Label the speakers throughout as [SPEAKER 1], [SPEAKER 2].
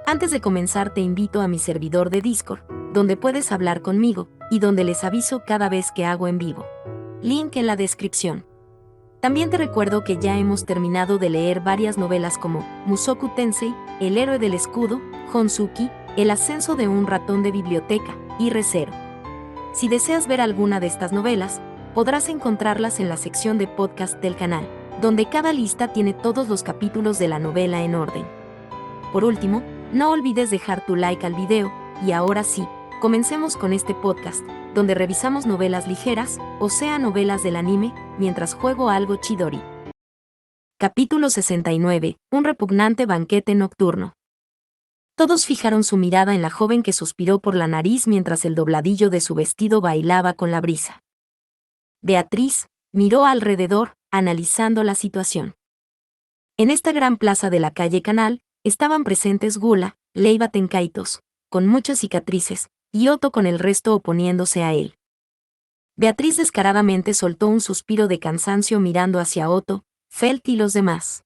[SPEAKER 1] Antes de comenzar te invito a mi servidor de Discord, donde puedes hablar conmigo, y donde les aviso cada vez que hago en vivo. Link en la descripción. También te recuerdo que ya hemos terminado de leer varias novelas como Mushoku Tensei, El héroe del escudo, Honsuki, El ascenso de un ratón de biblioteca, y Re:Zero. Si deseas ver alguna de estas novelas, podrás encontrarlas en la sección de podcast del canal, donde cada lista tiene todos los capítulos de la novela en orden. Por último, no olvides dejar tu like al video, y ahora sí, comencemos con este podcast, donde revisamos novelas ligeras, o sea novelas del anime, mientras juego algo Chidori. Capítulo 69, un repugnante banquete nocturno. Todos fijaron su mirada en la joven que suspiró por la nariz mientras el dobladillo de su vestido bailaba con la brisa. Beatriz miró alrededor, analizando la situación. En esta gran plaza de la calle Canal, estaban presentes Gula, Leiva Tenkaitos, con muchas cicatrices, y Otto con el resto oponiéndose a él. Beatriz descaradamente soltó un suspiro de cansancio mirando hacia Otto, Felt y los demás.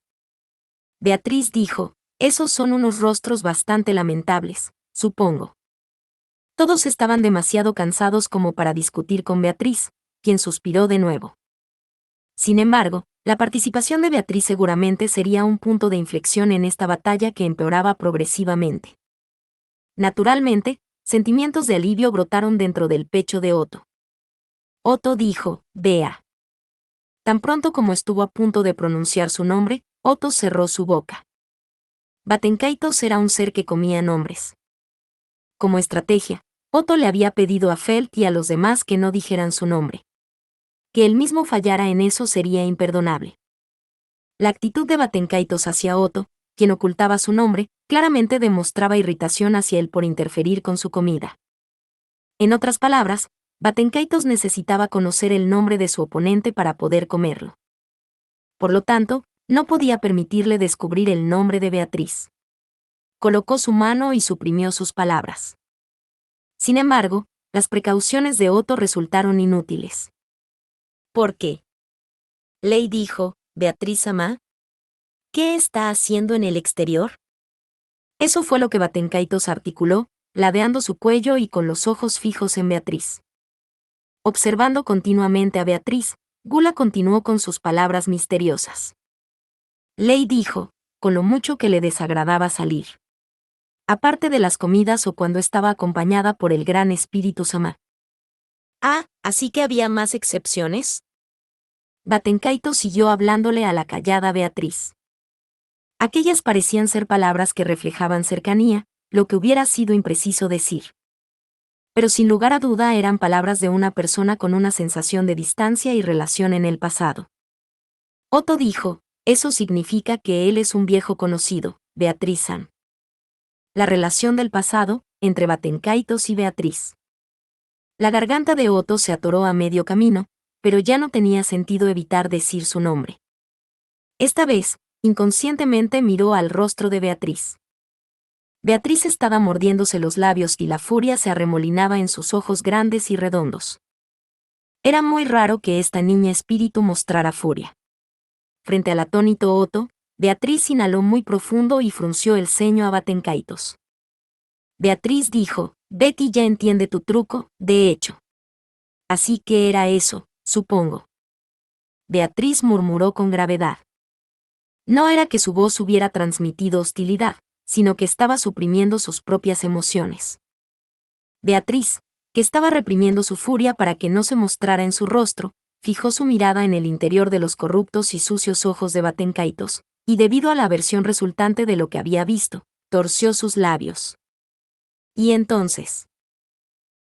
[SPEAKER 1] Beatriz dijo, esos son unos rostros bastante lamentables, supongo. Todos estaban demasiado cansados como para discutir con Beatriz, quien suspiró de nuevo. Sin embargo, la participación de Beatriz seguramente sería un punto de inflexión en esta batalla que empeoraba progresivamente. Naturalmente, sentimientos de alivio brotaron dentro del pecho de Otto. Otto dijo, Bea. Tan pronto como estuvo a punto de pronunciar su nombre, Otto cerró su boca. Batenkaitos era un ser que comía nombres. Como estrategia, Otto le había pedido a Felt y a los demás que no dijeran su nombre. Que él mismo fallara en eso sería imperdonable. La actitud de Batenkaitos hacia Otto, quien ocultaba su nombre, claramente demostraba irritación hacia él por interferir con su comida. En otras palabras, Batenkaitos necesitaba conocer el nombre de su oponente para poder comerlo. Por lo tanto, no podía permitirle descubrir el nombre de Beatriz. Colocó su mano y suprimió sus palabras. Sin embargo, las precauciones de Otto resultaron inútiles. ¿Por qué? Lei dijo, Beatriz-sama, ¿qué está haciendo en el exterior? Eso fue lo que Batenkaitos articuló, ladeando su cuello y con los ojos fijos en Beatriz. Observando continuamente a Beatriz, Gula continuó con sus palabras misteriosas. Lei dijo, con lo mucho que le desagradaba salir. Aparte de las comidas o cuando estaba acompañada por el gran espíritu Sama. Ah, ¿así que había más excepciones? Batenkaitos siguió hablándole a la callada Beatriz. Aquellas parecían ser palabras que reflejaban cercanía, lo que hubiera sido impreciso decir. Pero sin lugar a duda eran palabras de una persona con una sensación de distancia y relación en el pasado. Otto dijo, eso significa que él es un viejo conocido, Beatriz-san. La relación del pasado, entre Batenkaitos y Beatriz. La garganta de Otto se atoró a medio camino, pero ya no tenía sentido evitar decir su nombre. Esta vez, inconscientemente miró al rostro de Beatriz. Beatriz estaba mordiéndose los labios y la furia se arremolinaba en sus ojos grandes y redondos. Era muy raro que esta niña espíritu mostrara furia. Frente al atónito Otto, Beatriz inhaló muy profundo y frunció el ceño a Batenkaitos. Beatriz dijo, Betty ya entiende tu truco, de hecho. Así que era eso, supongo. Beatriz murmuró con gravedad. No era que su voz hubiera transmitido hostilidad, sino que estaba suprimiendo sus propias emociones. Beatriz, que estaba reprimiendo su furia para que no se mostrara en su rostro, fijó su mirada en el interior de los corruptos y sucios ojos de Batenkaitos, y debido a la aversión resultante de lo que había visto, torció sus labios. Y entonces.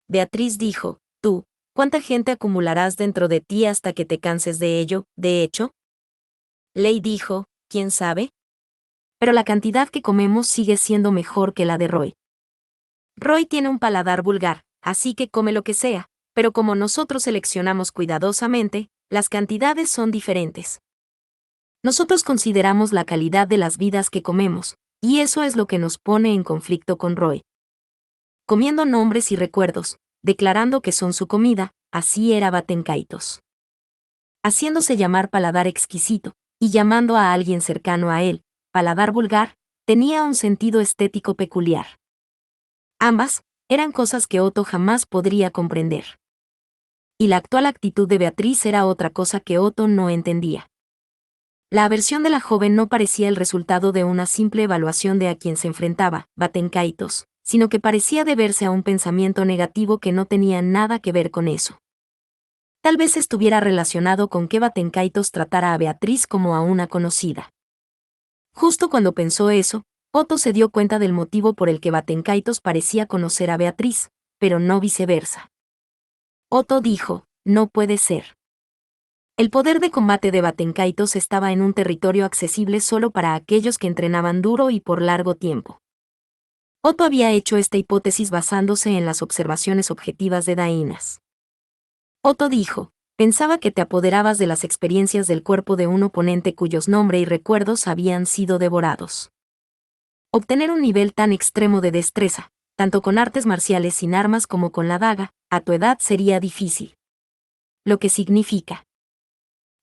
[SPEAKER 1] Beatriz dijo, tú, ¿cuánta gente acumularás dentro de ti hasta que te canses de ello, de hecho? Lei dijo, ¿quién sabe? Pero la cantidad que comemos sigue siendo mejor que la de Roy. Roy tiene un paladar vulgar, así que come lo que sea, pero como nosotros seleccionamos cuidadosamente, las cantidades son diferentes. Nosotros consideramos la calidad de las vidas que comemos, y eso es lo que nos pone en conflicto con Roy. Comiendo nombres y recuerdos, declarando que son su comida, así era Batenkaitos. Haciéndose llamar paladar exquisito, y llamando a alguien cercano a él, paladar vulgar, tenía un sentido estético peculiar. Ambas eran cosas que Otto jamás podría comprender. Y la actual actitud de Beatriz era otra cosa que Otto no entendía. La aversión de la joven no parecía el resultado de una simple evaluación de a quien se enfrentaba, Batenkaitos, sino que parecía deberse a un pensamiento negativo que no tenía nada que ver con eso. Tal vez estuviera relacionado con que Batenkaitos tratara a Beatriz como a una conocida. Justo cuando pensó eso, Otto se dio cuenta del motivo por el que Batenkaitos parecía conocer a Beatriz, pero no viceversa. Otto dijo, no puede ser. El poder de combate de Batenkaitos estaba en un territorio accesible solo para aquellos que entrenaban duro y por largo tiempo. Otto había hecho esta hipótesis basándose en las observaciones objetivas de Dainas. Otto dijo, pensaba que te apoderabas de las experiencias del cuerpo de un oponente cuyos nombre y recuerdos habían sido devorados. Obtener un nivel tan extremo de destreza, tanto con artes marciales sin armas como con la daga, a tu edad sería difícil. Lo que significa.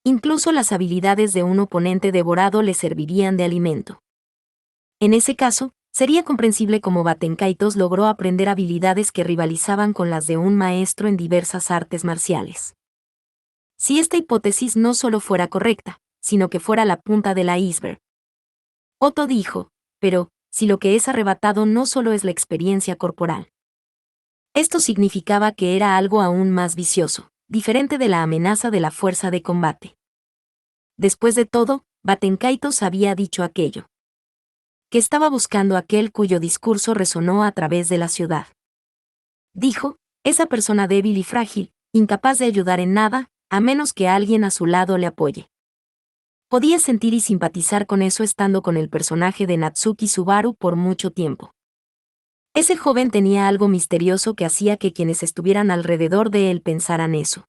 [SPEAKER 1] Incluso las habilidades de un oponente devorado le servirían de alimento. En ese caso, sería comprensible cómo Batenkaitos logró aprender habilidades que rivalizaban con las de un maestro en diversas artes marciales. Si esta hipótesis no solo fuera correcta, sino que fuera la punta del iceberg. Otto dijo, pero, si lo que es arrebatado no solo es la experiencia corporal. Esto significaba que era algo aún más vicioso, diferente de la amenaza de la fuerza de combate. Después de todo, Batenkaitos había dicho aquello. Que estaba buscando aquel cuyo discurso resonó a través de la ciudad. Dijo, esa persona débil y frágil, incapaz de ayudar en nada, a menos que alguien a su lado le apoye. Podía sentir y simpatizar con eso estando con el personaje de Natsuki Subaru por mucho tiempo. Ese joven tenía algo misterioso que hacía que quienes estuvieran alrededor de él pensaran eso.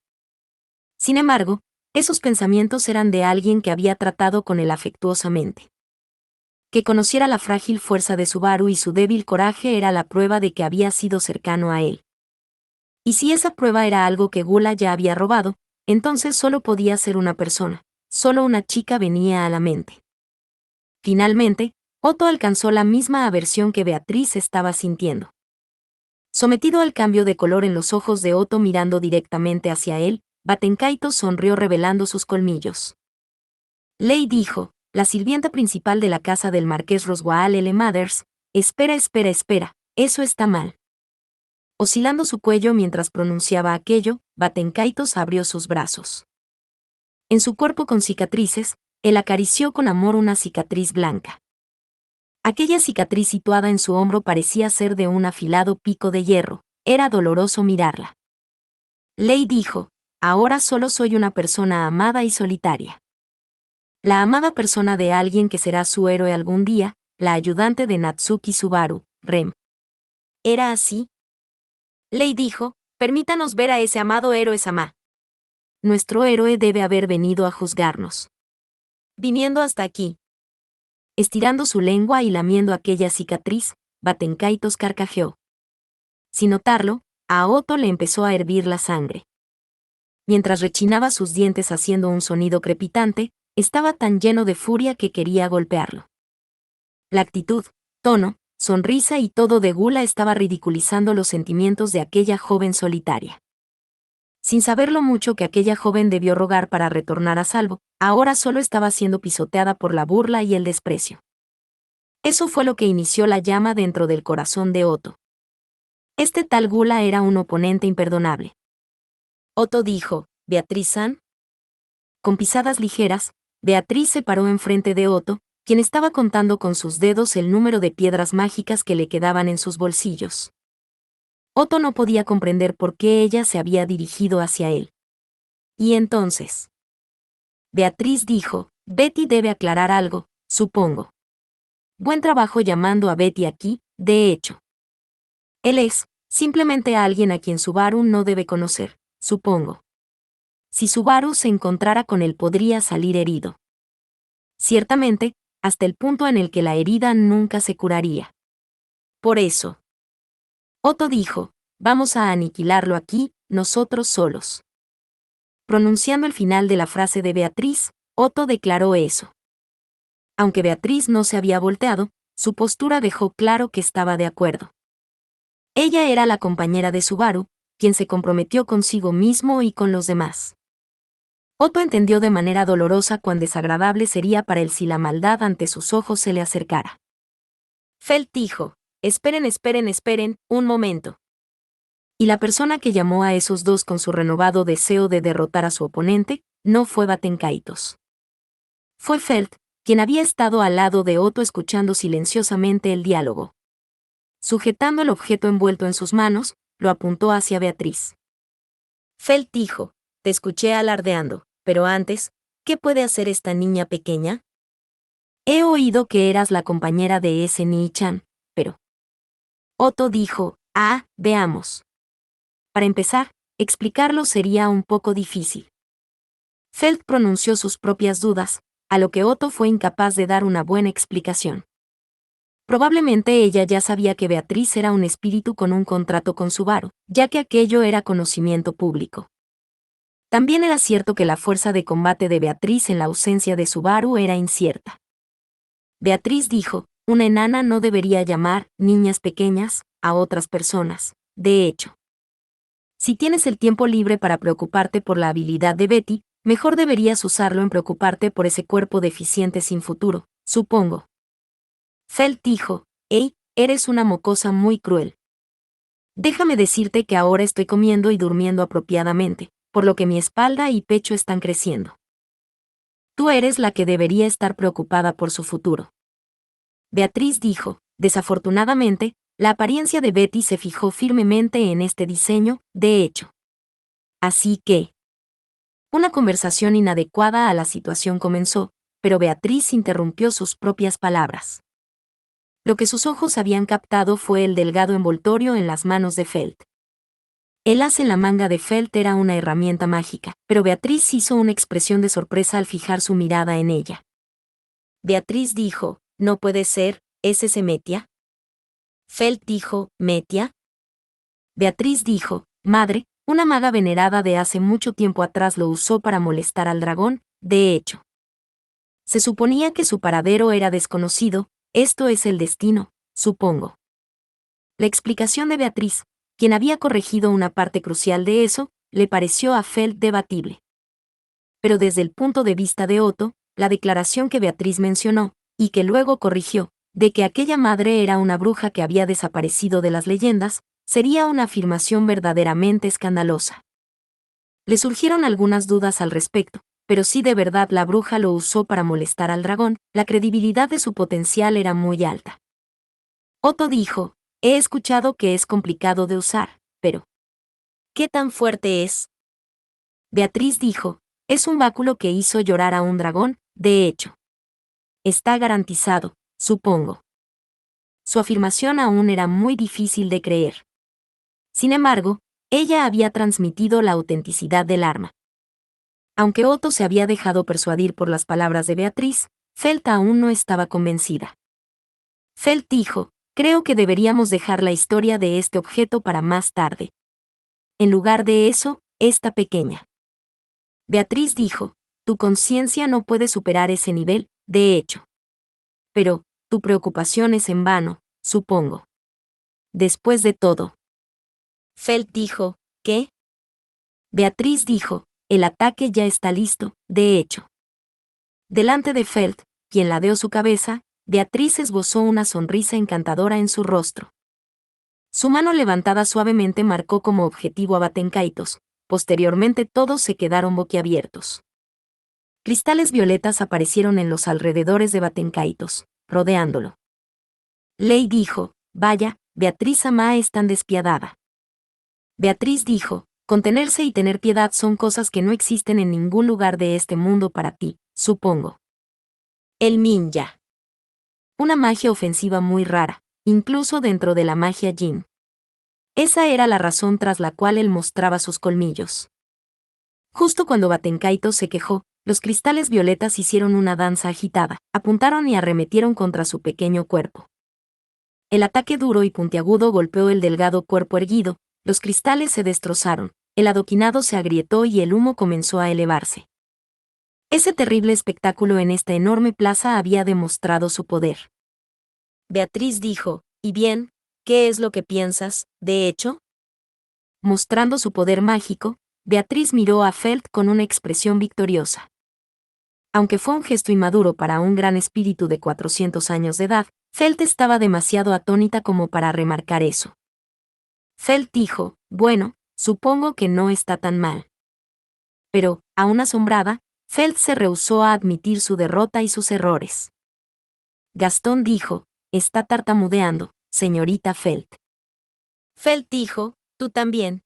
[SPEAKER 1] Sin embargo, esos pensamientos eran de alguien que había tratado con él afectuosamente. Que conociera la frágil fuerza de Subaru y su débil coraje era la prueba de que había sido cercano a él. Y si esa prueba era algo que Gula ya había robado, entonces solo podía ser una persona, solo una chica venía a la mente. Finalmente, Otto alcanzó la misma aversión que Beatriz estaba sintiendo. Sometido al cambio de color en los ojos de Otto mirando directamente hacia él, Batenkaitos sonrió revelando sus colmillos. Ley dijo, la sirvienta principal de la casa del marqués Roswaal L. Mathers, espera, eso está mal. Oscilando su cuello mientras pronunciaba aquello, Batenkaitos abrió sus brazos. En su cuerpo con cicatrices, él acarició con amor una cicatriz blanca. Aquella cicatriz situada en su hombro parecía ser de un afilado pico de hierro, era doloroso mirarla. Lei dijo, ahora solo soy una persona amada y solitaria. La amada persona de alguien que será su héroe algún día, la ayudante de Natsuki Subaru, Rem. ¿Era así? Lei dijo, permítanos ver a ese amado héroe Sama. Nuestro héroe debe haber venido a juzgarnos. Viniendo hasta aquí. Estirando su lengua y lamiendo aquella cicatriz, Batenkaitos carcajeó. Sin notarlo, a Otto le empezó a hervir la sangre. Mientras rechinaba sus dientes haciendo un sonido crepitante, estaba tan lleno de furia que quería golpearlo. La actitud, tono, sonrisa y todo de Gula estaba ridiculizando los sentimientos de aquella joven solitaria. Sin saber lo mucho que aquella joven debió rogar para retornar a salvo, ahora solo estaba siendo pisoteada por la burla y el desprecio. Eso fue lo que inició la llama dentro del corazón de Otto. Este tal Gula era un oponente imperdonable. Otto dijo, ¿Beatriz-san? Con pisadas ligeras, Beatriz se paró enfrente de Otto, quien estaba contando con sus dedos el número de piedras mágicas que le quedaban en sus bolsillos. Otto no podía comprender por qué ella se había dirigido hacia él. Y entonces. Beatriz dijo, Betty debe aclarar algo, supongo. Buen trabajo llamando a Betty aquí, de hecho. Él es, simplemente alguien a quien Subaru no debe conocer, supongo. Si Subaru se encontrara con él podría salir herido. Ciertamente, hasta el punto en el que la herida nunca se curaría. Por eso. Otto dijo, vamos a aniquilarlo aquí, nosotros solos. Pronunciando el final de la frase de Beatriz, Otto declaró eso. Aunque Beatriz no se había volteado, Su postura dejó claro que estaba de acuerdo. Ella era la compañera de Subaru, quien se comprometió consigo mismo y con los demás. Otto entendió de manera dolorosa cuán desagradable sería para él si la maldad ante sus ojos se le acercara. Felt dijo: esperen, un momento. Y la persona que llamó a esos dos con su renovado deseo de derrotar a su oponente, no fue Batenkaitos. Fue Felt, quien había estado al lado de Otto escuchando silenciosamente el diálogo. Sujetando el objeto envuelto en sus manos, lo apuntó hacia Beatriz. Felt dijo: te escuché alardeando, pero antes, ¿qué puede hacer esta niña pequeña? He oído que eras la compañera de ese Nii-chan, pero... Otto dijo: veamos. Para empezar, explicarlo sería un poco difícil. Felt pronunció sus propias dudas, a lo que Otto fue incapaz de dar una buena explicación. Probablemente ella ya sabía que Beatriz era un espíritu con un contrato con Subaru, ya que aquello era conocimiento público. También era cierto que la fuerza de combate de Beatriz en la ausencia de Subaru era incierta. Beatriz dijo: una enana no debería llamar niñas pequeñas a otras personas, de hecho. Si tienes el tiempo libre para preocuparte por la habilidad de Betty, mejor deberías usarlo en preocuparte por ese cuerpo deficiente sin futuro, supongo. Felt dijo: eres una mocosa muy cruel. Déjame decirte que ahora estoy comiendo y durmiendo apropiadamente, por lo que mi espalda y pecho están creciendo. Tú eres la que debería estar preocupada por su futuro. Beatriz dijo: desafortunadamente, la apariencia de Betty se fijó firmemente en este diseño, de hecho. Así que... Una conversación inadecuada a la situación comenzó, pero Beatriz interrumpió sus propias palabras. Lo que sus ojos habían captado fue el delgado envoltorio en las manos de Felt. El as en la manga de Felt era una herramienta mágica, pero Beatriz hizo una expresión de sorpresa al fijar su mirada en ella. Beatriz dijo: no puede ser, ¿es ese Metia? Felt dijo: ¿Metia? Beatriz dijo: madre, una maga venerada de hace mucho tiempo atrás lo usó para molestar al dragón, de hecho. Se suponía que su paradero era desconocido, esto es el destino, supongo. La explicación de Beatriz, quien había corregido una parte crucial de eso, le pareció a Felt debatible. Pero desde el punto de vista de Otto, la declaración que Beatriz mencionó, y que luego corrigió, de que aquella madre era una bruja que había desaparecido de las leyendas, sería una afirmación verdaderamente escandalosa. Le surgieron algunas dudas al respecto, pero si de verdad la bruja lo usó para molestar al dragón, la credibilidad de su potencial era muy alta. Otto dijo: he escuchado que es complicado de usar, pero... ¿qué tan fuerte es? Beatriz dijo: es un báculo que hizo llorar a un dragón, de hecho. Está garantizado, supongo. Su afirmación aún era muy difícil de creer. Sin embargo, ella había transmitido la autenticidad del arma. Aunque Otto se había dejado persuadir por las palabras de Beatriz, Felt aún no estaba convencida. Felt dijo: creo que deberíamos dejar la historia de este objeto para más tarde. En lugar de eso, esta pequeña. Beatriz dijo: tu conciencia no puede superar ese nivel, de hecho. Pero, tu preocupación es en vano, supongo. Después de todo. Felt dijo: ¿qué? Beatriz dijo: el ataque ya está listo, de hecho. Delante de Felt, quien ladeó su cabeza, Beatriz esbozó una sonrisa encantadora en su rostro. Su mano levantada suavemente marcó como objetivo a Batenkaitos. Posteriormente todos se quedaron boquiabiertos. Cristales violetas aparecieron en los alrededores de Batenkaitos, rodeándolo. Lei dijo: vaya, Beatriz Ama es tan despiadada. Beatriz dijo: contenerse y tener piedad son cosas que no existen en ningún lugar de este mundo para ti, supongo. El ninja. Una magia ofensiva muy rara, incluso dentro de la magia Jin. Esa era la razón tras la cual él mostraba sus colmillos. Justo cuando Batenkaito se quejó, los cristales violetas hicieron una danza agitada, apuntaron y arremetieron contra su pequeño cuerpo. El ataque duro y puntiagudo golpeó el delgado cuerpo erguido, los cristales se destrozaron, el adoquinado se agrietó y el humo comenzó a elevarse. Ese terrible espectáculo en esta enorme plaza había demostrado su poder. Beatriz dijo, ¿y bien, qué es lo que piensas, de hecho? Mostrando su poder mágico, Beatriz miró a Felt con una expresión victoriosa. Aunque fue un gesto inmaduro para un gran espíritu de 400 años de edad, Felt estaba demasiado atónita como para remarcar eso. Felt dijo, bueno, supongo que no está tan mal. Pero, aún asombrada, Felt se rehusó a admitir su derrota y sus errores. Gastón dijo, está tartamudeando, señorita Felt. Felt dijo, tú también.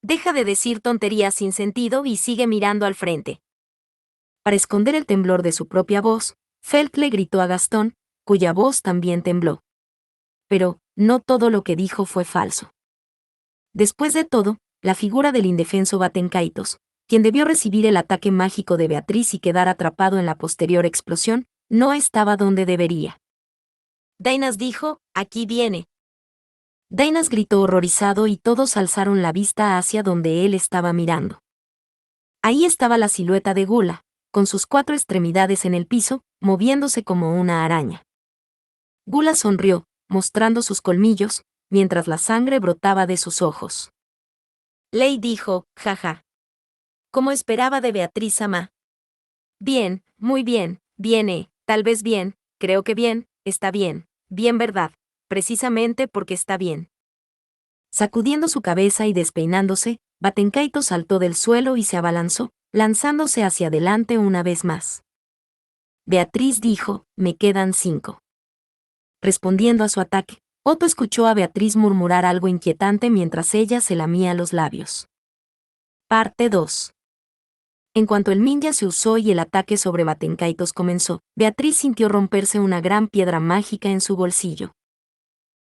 [SPEAKER 1] Deja de decir tonterías sin sentido y sigue mirando al frente. Para esconder el temblor de su propia voz, Felt le gritó a Gastón, cuya voz también tembló. Pero, no todo lo que dijo fue falso. Después de todo, la figura del indefenso Batenkaitos, quien debió recibir el ataque mágico de Beatriz y quedar atrapado en la posterior explosión, no estaba donde debería. Dainas dijo, aquí viene. Dainas gritó horrorizado y todos alzaron la vista hacia donde él estaba mirando. Ahí estaba la silueta de Gula, con sus 4 extremidades en el piso, moviéndose como una araña. Gula sonrió, mostrando sus colmillos, mientras la sangre brotaba de sus ojos. Lei dijo, jaja. Como esperaba de Beatriz Ama. Bien, muy bien, viene, tal vez bien, creo que bien, está bien, bien verdad, precisamente porque está bien. Sacudiendo su cabeza y despeinándose, Batenkaito saltó del suelo y se abalanzó, lanzándose hacia adelante una vez más. Beatriz dijo, me quedan 5. Respondiendo a su ataque, Otto escuchó a Beatriz murmurar algo inquietante mientras ella se lamía los labios. Parte 2. En cuanto el ninja se usó y el ataque sobre Batenkaitos comenzó, Beatriz sintió romperse una gran piedra mágica en su bolsillo.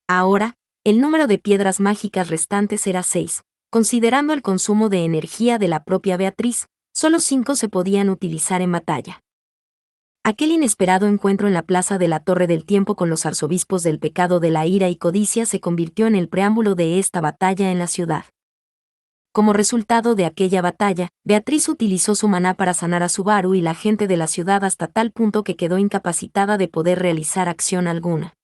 [SPEAKER 1] Ahora, el número de piedras mágicas restantes era 6. Considerando el consumo de energía de la propia Beatriz, solo 5 se podían utilizar en batalla. Aquel inesperado encuentro en la plaza de la Torre del Tiempo con los arzobispos del pecado de la ira y codicia se convirtió en el preámbulo de esta batalla en la ciudad. Como resultado de aquella batalla, Beatriz utilizó su maná para sanar a Subaru y la gente de la ciudad hasta tal punto que quedó incapacitada de poder realizar acción alguna.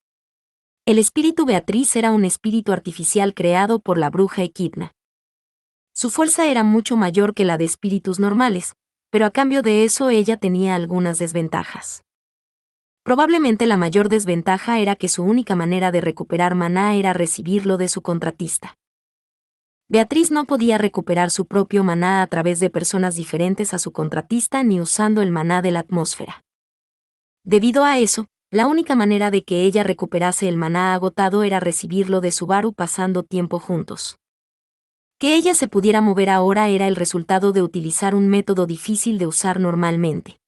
[SPEAKER 1] El espíritu Beatriz era un espíritu artificial creado por la bruja Equidna. Su fuerza era mucho mayor que la de espíritus normales, pero a cambio de eso ella tenía algunas desventajas. Probablemente la mayor desventaja era que su única manera de recuperar maná era recibirlo de su contratista. Beatriz no podía recuperar su propio maná a través de personas diferentes a su contratista ni usando el maná de la atmósfera. Debido a eso, la única manera de que ella recuperase el maná agotado era recibirlo de Subaru pasando tiempo juntos. Que ella se pudiera mover ahora era el resultado de utilizar un método difícil de usar normalmente.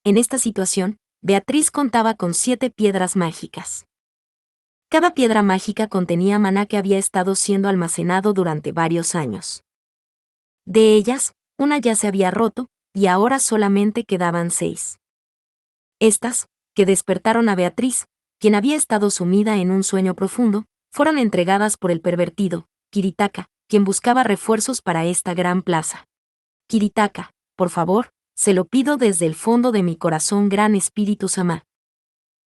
[SPEAKER 1] En esta situación, Beatriz contaba con 7 piedras mágicas. Cada piedra mágica contenía maná que había estado siendo almacenado durante varios años. De ellas, una ya se había roto, y ahora solamente quedaban 6. Estas, que despertaron a Beatriz, quien había estado sumida en un sueño profundo, fueron entregadas por el pervertido, Kiritaka, quien buscaba refuerzos para esta gran plaza. Kiritaka, por favor, se lo pido desde el fondo de mi corazón, gran espíritu Sama.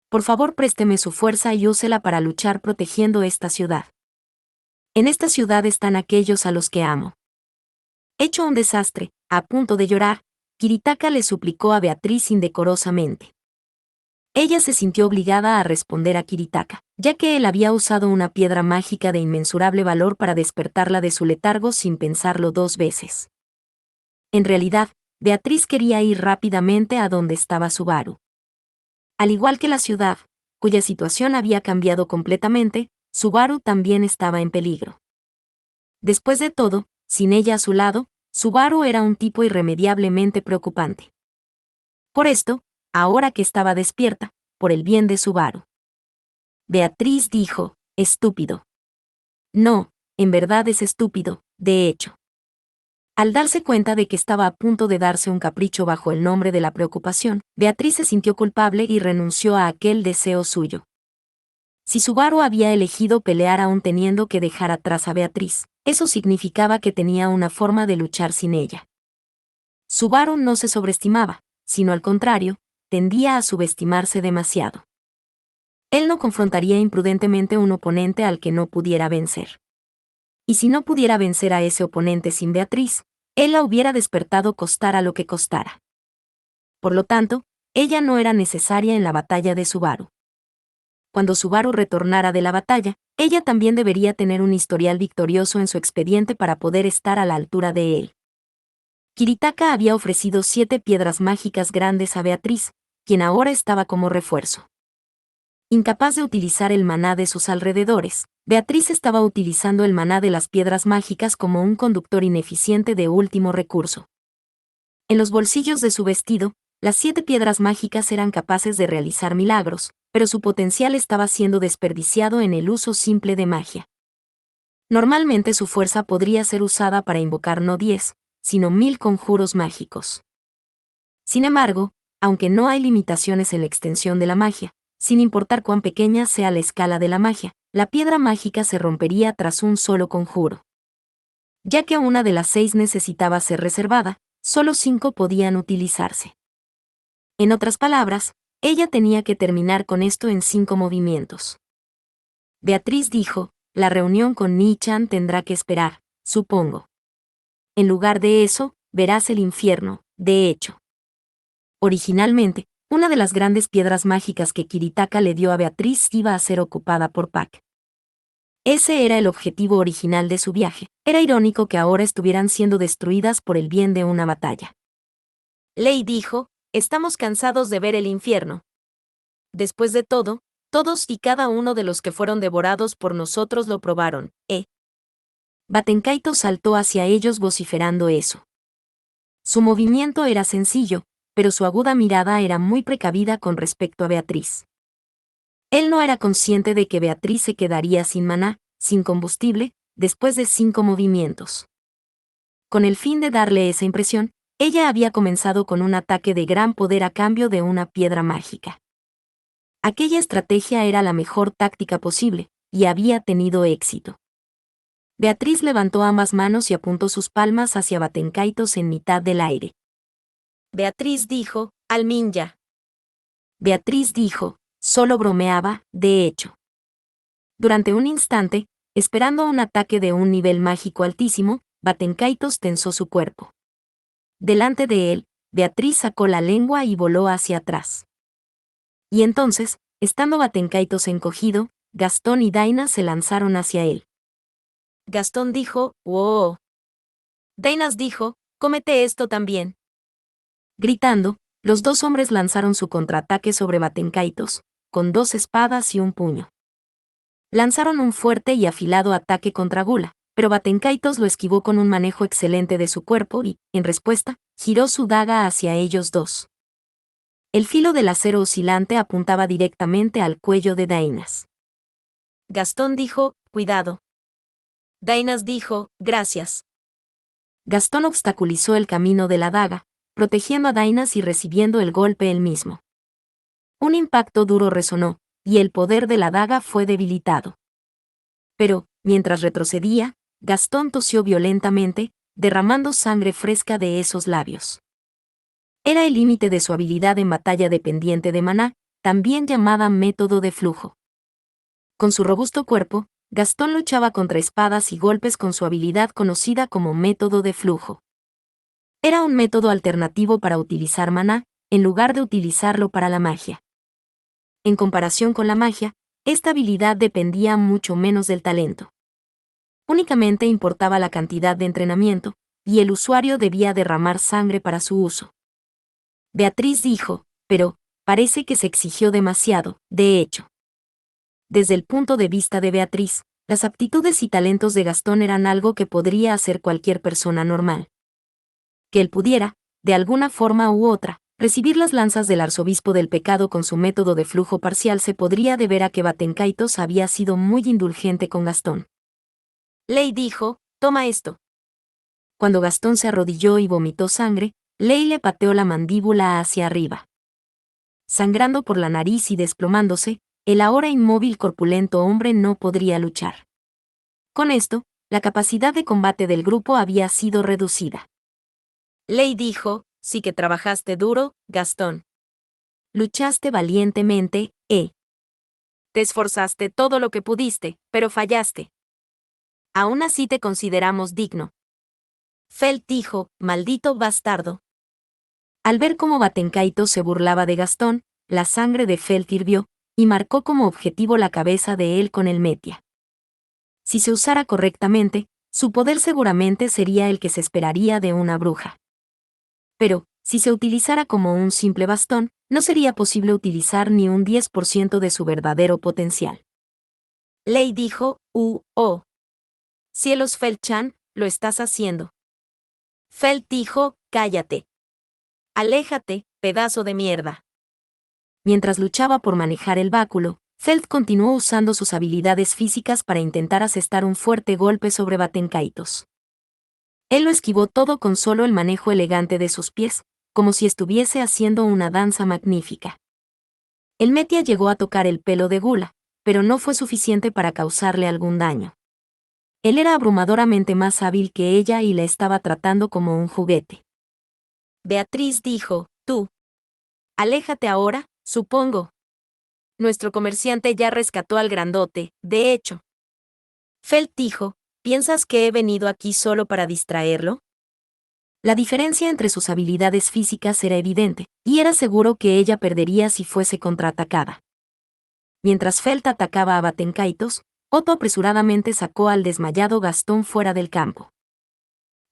[SPEAKER 1] Por favor, présteme su fuerza y úsela para luchar protegiendo esta ciudad. En esta ciudad están aquellos a los que amo. Hecho un desastre, a punto de llorar, Kiritaka le suplicó a Beatriz indecorosamente. Ella se sintió obligada a responder a Kiritaka, ya que él había usado una piedra mágica de inmensurable valor para despertarla de su letargo sin pensarlo 2 veces. En realidad, Beatriz quería ir rápidamente a donde estaba Subaru. Al igual que la ciudad, cuya situación había cambiado completamente, Subaru también estaba en peligro. Después de todo, sin ella a su lado, Subaru era un tipo irremediablemente preocupante. Por esto, ahora que estaba despierta, por el bien de Subaru. Beatriz dijo, estúpido. No, en verdad es estúpido, de hecho. Al darse cuenta de que estaba a punto de darse un capricho bajo el nombre de la preocupación, Beatriz se sintió culpable y renunció a aquel deseo suyo. Si Subaru había elegido pelear aún teniendo que dejar atrás a Beatriz, eso significaba que tenía una forma de luchar sin ella. Subaru no se sobreestimaba, sino al contrario, tendía a subestimarse demasiado. Él no confrontaría imprudentemente un oponente al que no pudiera vencer. Y si no pudiera vencer a ese oponente sin Beatriz, él la hubiera despertado costara lo que costara. Por lo tanto, ella no era necesaria en la batalla de Subaru. Cuando Subaru retornara de la batalla, ella también debería tener un historial victorioso en su expediente para poder estar a la altura de él. Kiritaka había ofrecido 7 piedras mágicas grandes a Beatriz, quien ahora estaba como refuerzo. Incapaz de utilizar el maná de sus alrededores, Beatriz estaba utilizando el maná de las piedras mágicas como un conductor ineficiente de último recurso. En los bolsillos de su vestido, las 7 piedras mágicas eran capaces de realizar milagros, pero su potencial estaba siendo desperdiciado en el uso simple de magia. Normalmente su fuerza podría ser usada para invocar no 10, sino 1000 conjuros mágicos. Sin embargo, aunque no hay limitaciones en la extensión de la magia, sin importar cuán pequeña sea la escala de la magia, la piedra mágica se rompería tras un solo conjuro. Ya que una de las 6 necesitaba ser reservada, solo 5 podían utilizarse. En otras palabras, ella tenía que terminar con esto en 5 movimientos. Beatriz dijo, la reunión con Ni-chan tendrá que esperar, supongo. En lugar de eso, verás el infierno, de hecho. Originalmente, una de las grandes piedras mágicas que Kiritaka le dio a Beatriz iba a ser ocupada por Pac. Ese era el objetivo original de su viaje. Era irónico que ahora estuvieran siendo destruidas por el bien de una batalla. Lei dijo, estamos cansados de ver el infierno. Después de todo, todos y cada uno de los que fueron devorados por nosotros lo probaron, Batenkaito saltó hacia ellos vociferando eso. Su movimiento era sencillo, pero su aguda mirada era muy precavida con respecto a Beatriz. Él no era consciente de que Beatriz se quedaría sin maná, sin combustible, después de 5 movimientos. Con el fin de darle esa impresión, ella había comenzado con un ataque de gran poder a cambio de una piedra mágica. Aquella estrategia era la mejor táctica posible, y había tenido éxito. Beatriz levantó ambas manos y apuntó sus palmas hacia Batenkaitos en mitad del aire. Beatriz dijo, al ninja. Beatriz dijo, solo bromeaba, de hecho. Durante un instante, esperando un ataque de un nivel mágico altísimo, Batenkaitos tensó su cuerpo. Delante de él, Beatriz sacó la lengua y voló hacia atrás. Y entonces, estando Batenkaitos encogido, Gastón y Daina se lanzaron hacia él. Gastón dijo, ¡wow! Dainas dijo, cómete esto también. Gritando, los 2 hombres lanzaron su contraataque sobre Batenkaitos, con 2 espadas y un puño. Lanzaron un fuerte y afilado ataque contra Gula, pero Batenkaitos lo esquivó con un manejo excelente de su cuerpo y, en respuesta, giró su daga hacia ellos 2. El filo del acero oscilante apuntaba directamente al cuello de Dainas. Gastón dijo, cuidado. Dainas dijo, gracias. Gastón obstaculizó el camino de la daga, protegiendo a Dainas y recibiendo el golpe él mismo. Un impacto duro resonó, y el poder de la daga fue debilitado. Pero, mientras retrocedía, Gastón tosió violentamente, derramando sangre fresca de esos labios. Era el límite de su habilidad en batalla dependiente de maná, también llamada método de flujo. Con su robusto cuerpo, Gastón luchaba contra espadas y golpes con su habilidad conocida como método de flujo. Era un método alternativo para utilizar maná, en lugar de utilizarlo para la magia. En comparación con la magia, esta habilidad dependía mucho menos del talento. Únicamente importaba la cantidad de entrenamiento, y el usuario debía derramar sangre para su uso. Beatriz dijo, pero, parece que se exigió demasiado, de hecho. Desde el punto de vista de Beatriz, las aptitudes y talentos de Gastón eran algo que podría hacer cualquier persona normal. Que él pudiera, de alguna forma u otra, recibir las lanzas del arzobispo del pecado con su método de flujo parcial se podría deber a que Batenkaitos había sido muy indulgente con Gastón. Lei dijo, toma esto. Cuando Gastón se arrodilló y vomitó sangre, Lei le pateó la mandíbula hacia arriba. Sangrando por la nariz y desplomándose, el ahora inmóvil corpulento hombre no podría luchar. Con esto, la capacidad de combate del grupo había sido reducida. Lei dijo, sí que trabajaste duro, Gastón. Luchaste valientemente, Te esforzaste todo lo que pudiste, pero fallaste. Aún así te consideramos digno. Felt dijo, maldito bastardo. Al ver cómo Batenkaitos se burlaba de Gastón, la sangre de Felt hirvió, y marcó como objetivo la cabeza de él con el metia. Si se usara correctamente, su poder seguramente sería el que se esperaría de una bruja. Pero, si se utilizara como un simple bastón, no sería posible utilizar ni un 10% de su verdadero potencial. Lei dijo, oh. Cielos Felt-chan, lo estás haciendo. Felt dijo, cállate. Aléjate, pedazo de mierda. Mientras luchaba por manejar el báculo, Felt continuó usando sus habilidades físicas para intentar asestar un fuerte golpe sobre Batenkaitos. Él lo esquivó todo con solo el manejo elegante de sus pies, como si estuviese haciendo una danza magnífica. El metia llegó a tocar el pelo de Gula, pero no fue suficiente para causarle algún daño. Él era abrumadoramente más hábil que ella y la estaba tratando como un juguete. Beatriz dijo, tú. Aléjate ahora, supongo. Nuestro comerciante ya rescató al grandote, de hecho. Felt dijo, ¿piensas que he venido aquí solo para distraerlo? La diferencia entre sus habilidades físicas era evidente, y era seguro que ella perdería si fuese contraatacada. Mientras Felt atacaba a Batenkaitos, Otto apresuradamente sacó al desmayado Gastón fuera del campo.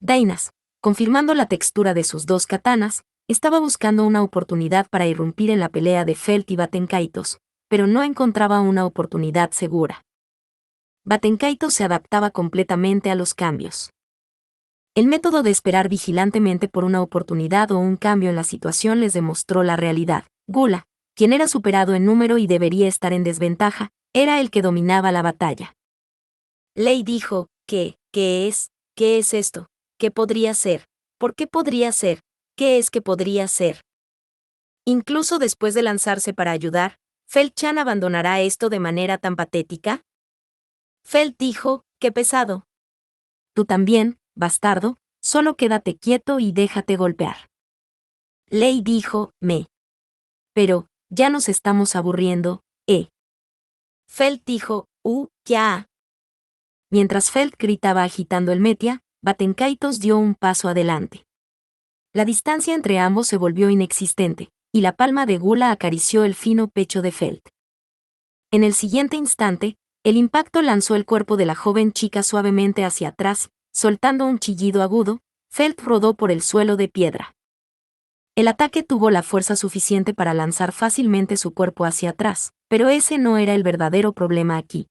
[SPEAKER 1] Dainas, confirmando la textura de sus dos katanas, estaba buscando una oportunidad para irrumpir en la pelea de Felt y Batenkaitos, pero no encontraba una oportunidad segura. Batenkaitos se adaptaba completamente a los cambios. El método de esperar vigilantemente por una oportunidad o un cambio en la situación les demostró la realidad. Gula, quien era superado en número y debería estar en desventaja, era el que dominaba la batalla. Lei dijo, ¿qué es esto? ¿Qué podría ser? ¿Por qué podría ser? ¿Qué es que podría ser? Incluso después de lanzarse para ayudar, Felt-chan abandonará esto de manera tan patética. Felt dijo, qué pesado. Tú también, bastardo, solo quédate quieto y déjate golpear. Lei dijo, Pero, ya nos estamos aburriendo, Felt dijo, ya. Mientras Felt gritaba agitando el metia, Batenkaitos dio un paso adelante. La distancia entre ambos se volvió inexistente, y la palma de Gula acarició el fino pecho de Felt. En el siguiente instante, el impacto lanzó el cuerpo de la joven chica suavemente hacia atrás, soltando un chillido agudo. Felt rodó por el suelo de piedra. El ataque tuvo la fuerza suficiente para lanzar fácilmente su cuerpo hacia atrás, pero ese no era el verdadero problema aquí.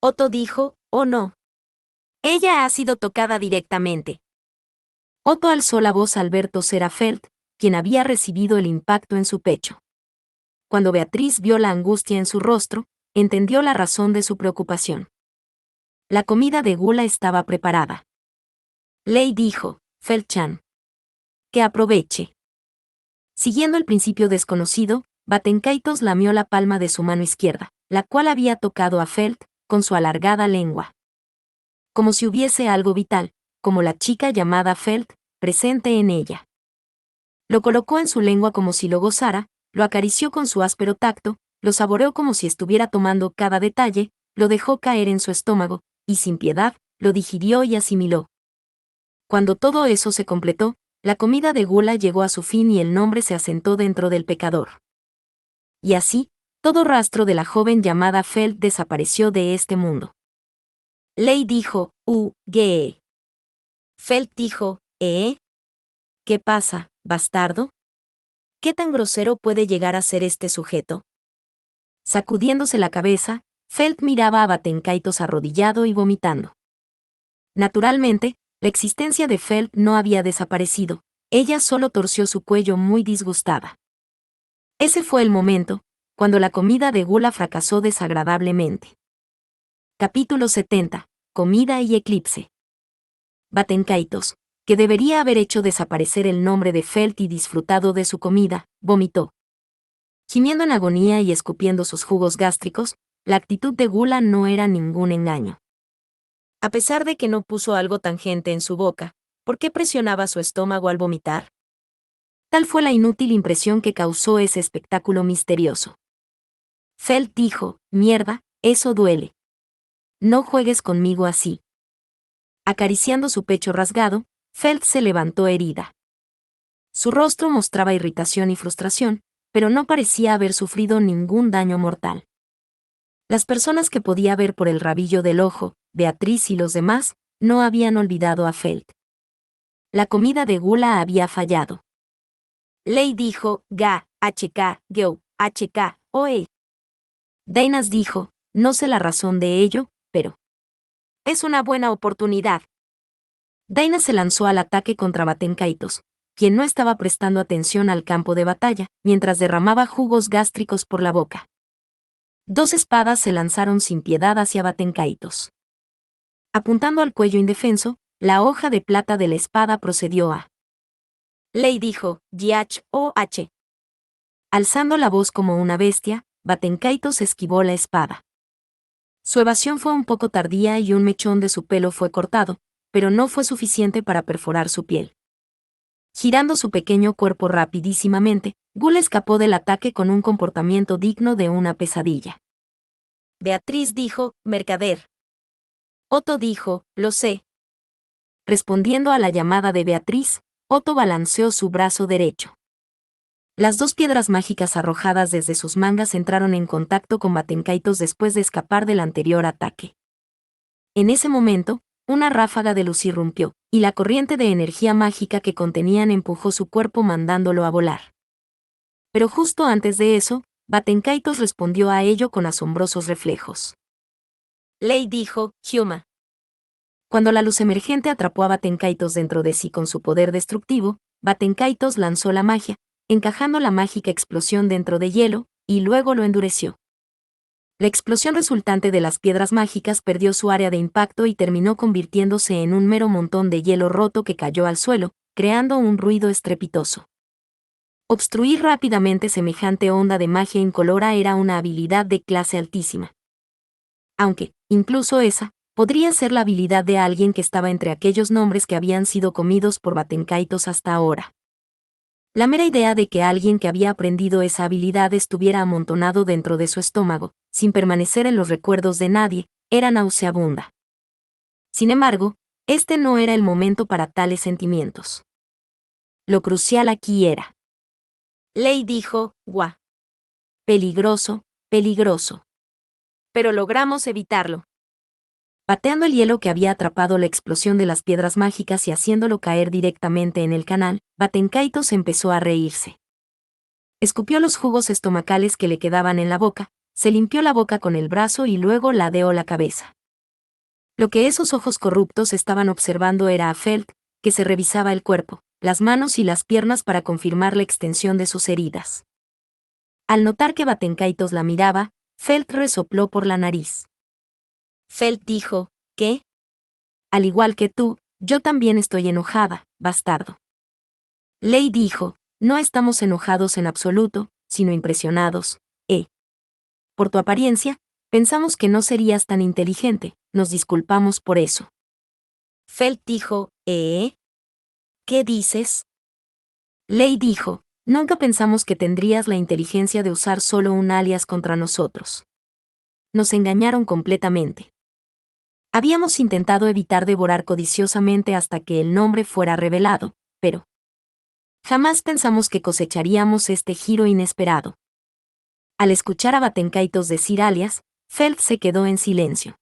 [SPEAKER 1] Otto dijo, oh no. Ella ha sido tocada directamente. Otto alzó la voz al ver toser a Felt, quien había recibido el impacto en su pecho. Cuando Beatriz vio la angustia en su rostro, entendió la razón de su preocupación. La comida de Gula estaba preparada. Lei dijo, Felt-chan. Que aproveche. Siguiendo el principio desconocido, Batenkaitos lamió la palma de su mano izquierda, la cual había tocado a Felt, con su alargada lengua. Como si hubiese algo vital, como la chica llamada Felt, presente en ella. Lo colocó en su lengua como si lo gozara, lo acarició con su áspero tacto, lo saboreó como si estuviera tomando cada detalle, lo dejó caer en su estómago, y sin piedad, lo digirió y asimiló. Cuando todo eso se completó, la comida de Gula llegó a su fin y el nombre se asentó dentro del pecador. Y así, todo rastro de la joven llamada Felt desapareció de este mundo. Lei dijo, gee. Felt dijo, ¿Qué pasa, bastardo? ¿Qué tan grosero puede llegar a ser este sujeto? Sacudiéndose la cabeza, Felt miraba a Batenkaitos arrodillado y vomitando. Naturalmente, la existencia de Felt no había desaparecido, ella solo torció su cuello muy disgustada. Ese fue el momento, cuando la comida de Gula fracasó desagradablemente. Capítulo 70. Comida y eclipse. Batenkaitos, que debería haber hecho desaparecer el nombre de Felt y disfrutado de su comida, vomitó. Gimiendo en agonía y escupiendo sus jugos gástricos, la actitud de Gula no era ningún engaño. A pesar de que no puso algo tangente en su boca, ¿por qué presionaba su estómago al vomitar? Tal fue la inútil impresión que causó ese espectáculo misterioso. Felt dijo, mierda, eso duele. No juegues conmigo así. Acariciando su pecho rasgado, Felt se levantó herida. Su rostro mostraba irritación y frustración, pero no parecía haber sufrido ningún daño mortal. Las personas que podía ver por el rabillo del ojo, Beatriz y los demás, no habían olvidado a Felt. La comida de gula había fallado. Ley dijo, ga, hk, geu, hk, oe. Dainas dijo, no sé la razón de ello, pero es una buena oportunidad. Dainas se lanzó al ataque contra Batenkaitos, quien no estaba prestando atención al campo de batalla, mientras derramaba jugos gástricos por la boca. Dos espadas se lanzaron sin piedad hacia Batenkaitos. Apuntando al cuello indefenso, la hoja de plata de la espada procedió a. Lei dijo, Yach-O-H. Alzando la voz como una bestia, Batenkaitos esquivó la espada. Su evasión fue un poco tardía y un mechón de su pelo fue cortado, pero no fue suficiente para perforar su piel. Girando su pequeño cuerpo rapidísimamente, Gul escapó del ataque con un comportamiento digno de una pesadilla. Beatriz dijo, mercader. Otto dijo, lo sé. Respondiendo a la llamada de Beatriz, Otto balanceó su brazo derecho. Las dos piedras mágicas arrojadas desde sus mangas entraron en contacto con Batenkaitos después de escapar del anterior ataque. En ese momento, una ráfaga de luz irrumpió, y la corriente de energía mágica que contenían empujó su cuerpo mandándolo a volar. Pero justo antes de eso, Batenkaitos respondió a ello con asombrosos reflejos. Lei dijo, Hyuma. Cuando la luz emergente atrapó a Batenkaitos dentro de sí con su poder destructivo, Batenkaitos lanzó la magia, encajando la mágica explosión dentro de hielo, y luego lo endureció. La explosión resultante de las piedras mágicas perdió su área de impacto y terminó convirtiéndose en un mero montón de hielo roto que cayó al suelo, creando un ruido estrepitoso. Obstruir rápidamente semejante onda de magia incolora era una habilidad de clase altísima. Aunque, incluso esa, podría ser la habilidad de alguien que estaba entre aquellos nombres que habían sido comidos por Batenkaitos hasta ahora. La mera idea de que alguien que había aprendido esa habilidad estuviera amontonado dentro de su estómago, sin permanecer en los recuerdos de nadie, era nauseabunda. Sin embargo, este no era el momento para tales sentimientos. Lo crucial aquí era. Lei dijo, guau. Peligroso, peligroso. Pero logramos evitarlo. Pateando el hielo que había atrapado la explosión de las piedras mágicas y haciéndolo caer directamente en el canal, Batenkaitos empezó a reírse. Escupió los jugos estomacales que le quedaban en la boca, se limpió la boca con el brazo y luego ladeó la cabeza. Lo que esos ojos corruptos estaban observando era a Felt, que se revisaba el cuerpo, las manos y las piernas para confirmar la extensión de sus heridas. Al notar que Batenkaitos la miraba, Felt resopló por la nariz. Felt dijo, ¿qué? Al igual que tú, yo también estoy enojada, bastardo. Lei dijo, no estamos enojados en absoluto, sino impresionados, Por tu apariencia, pensamos que no serías tan inteligente, nos disculpamos por eso. Felt dijo, ¿Qué dices? Lei dijo, nunca pensamos que tendrías la inteligencia de usar solo un alias contra nosotros. Nos engañaron completamente. Habíamos intentado evitar devorar codiciosamente hasta que el nombre fuera revelado, pero jamás pensamos que cosecharíamos este giro inesperado. Al escuchar a Batenkaitos decir alias, Felt se quedó en silencio.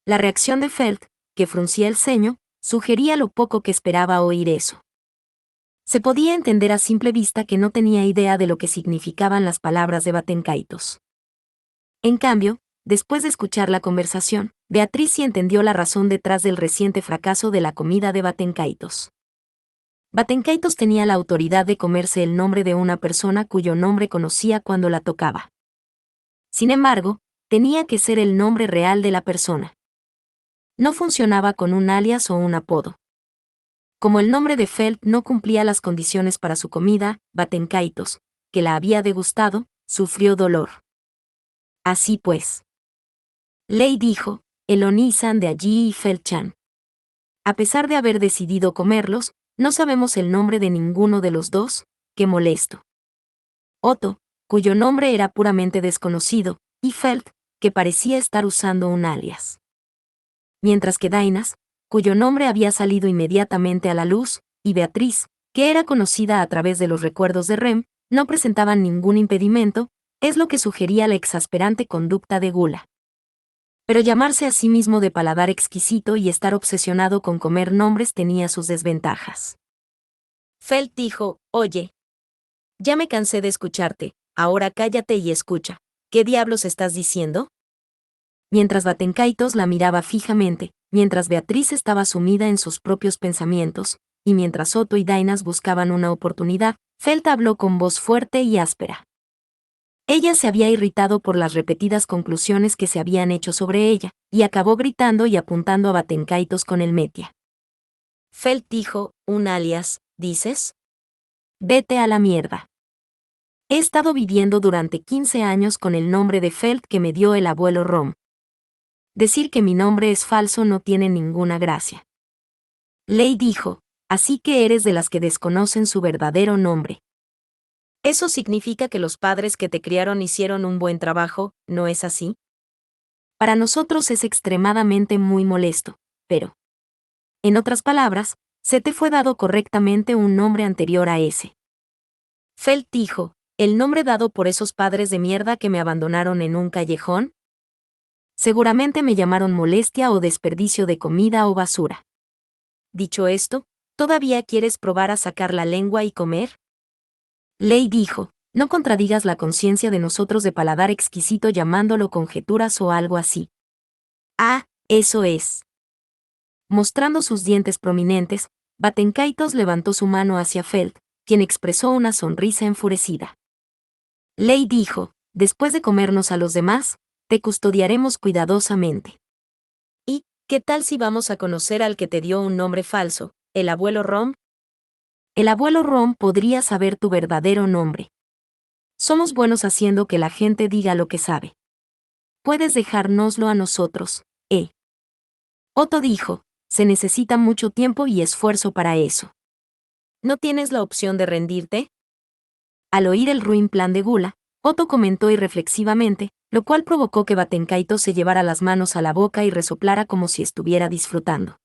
[SPEAKER 1] La reacción de Felt, que fruncía el ceño, sugería lo poco que esperaba oír eso. Se podía entender a simple vista que no tenía idea de lo que significaban las palabras de Batenkaitos. En cambio, después de escuchar la conversación, Beatriz sí entendió la razón detrás del reciente fracaso de la comida de Batenkaitos. Batenkaitos tenía la autoridad de comerse el nombre de una persona cuyo nombre conocía cuando la tocaba. Sin embargo, tenía que ser el nombre real de la persona. No funcionaba con un alias o un apodo. Como el nombre de Felt no cumplía las condiciones para su comida, Batenkaitos, que la había degustado, sufrió dolor. Así pues. Lei dijo, el Oni-san de allí y Felt-chan. A pesar de haber decidido comerlos, no sabemos el nombre de ninguno de los dos, qué molesto. Otto, cuyo nombre era puramente desconocido, y Felt, que parecía estar usando un alias. Mientras que Dainas, cuyo nombre había salido inmediatamente a la luz, y Beatriz, que era conocida a través de los recuerdos de Rem, no presentaban ningún impedimento, es lo que sugería la exasperante conducta de Gula. Pero llamarse a sí mismo de paladar exquisito y estar obsesionado con comer nombres tenía sus desventajas. Felt dijo, oye, ya me cansé de escucharte, ahora cállate y escucha. ¿Qué diablos estás diciendo? Mientras Batenkaitos la miraba fijamente, mientras Beatriz estaba sumida en sus propios pensamientos, y mientras Otto y Dainas buscaban una oportunidad, Felt habló con voz fuerte y áspera. Ella se había irritado por las repetidas conclusiones que se habían hecho sobre ella, y acabó gritando y apuntando a Batenkaitos con el metia. Felt dijo, ¿un alias, dices? Vete a la mierda. He estado viviendo durante 15 años con el nombre de Felt que me dio el abuelo Rom. Decir que mi nombre es falso no tiene ninguna gracia. Ley dijo, así que eres de las que desconocen su verdadero nombre. Eso significa que los padres que te criaron hicieron un buen trabajo, ¿no es así? Para nosotros es extremadamente muy molesto, pero, en otras palabras, se te fue dado correctamente un nombre anterior a ese. Felt dijo, ¿el nombre dado por esos padres de mierda que me abandonaron en un callejón? Seguramente me llamaron molestia o desperdicio de comida o basura. Dicho esto, ¿todavía quieres probar a sacar la lengua y comer? Ley dijo, no contradigas la conciencia de nosotros de paladar exquisito llamándolo conjeturas o algo así. Ah, eso es. Mostrando sus dientes prominentes, Batenkaitos levantó su mano hacia Felt, quien expresó una sonrisa enfurecida. Ley dijo, después de comernos a los demás, te custodiaremos cuidadosamente. ¿Y qué tal si vamos a conocer al que te dio un nombre falso, el abuelo Rom? El abuelo Rom podría saber tu verdadero nombre. Somos buenos haciendo que la gente diga lo que sabe. Puedes dejárnoslo a nosotros, ¿eh? Otto dijo, se necesita mucho tiempo y esfuerzo para eso. ¿No tienes la opción de rendirte? Al oír el ruin plan de Gula, Otto comentó irreflexivamente, lo cual provocó que Batenkaitos se llevara las manos a la boca y resoplara como si estuviera disfrutando.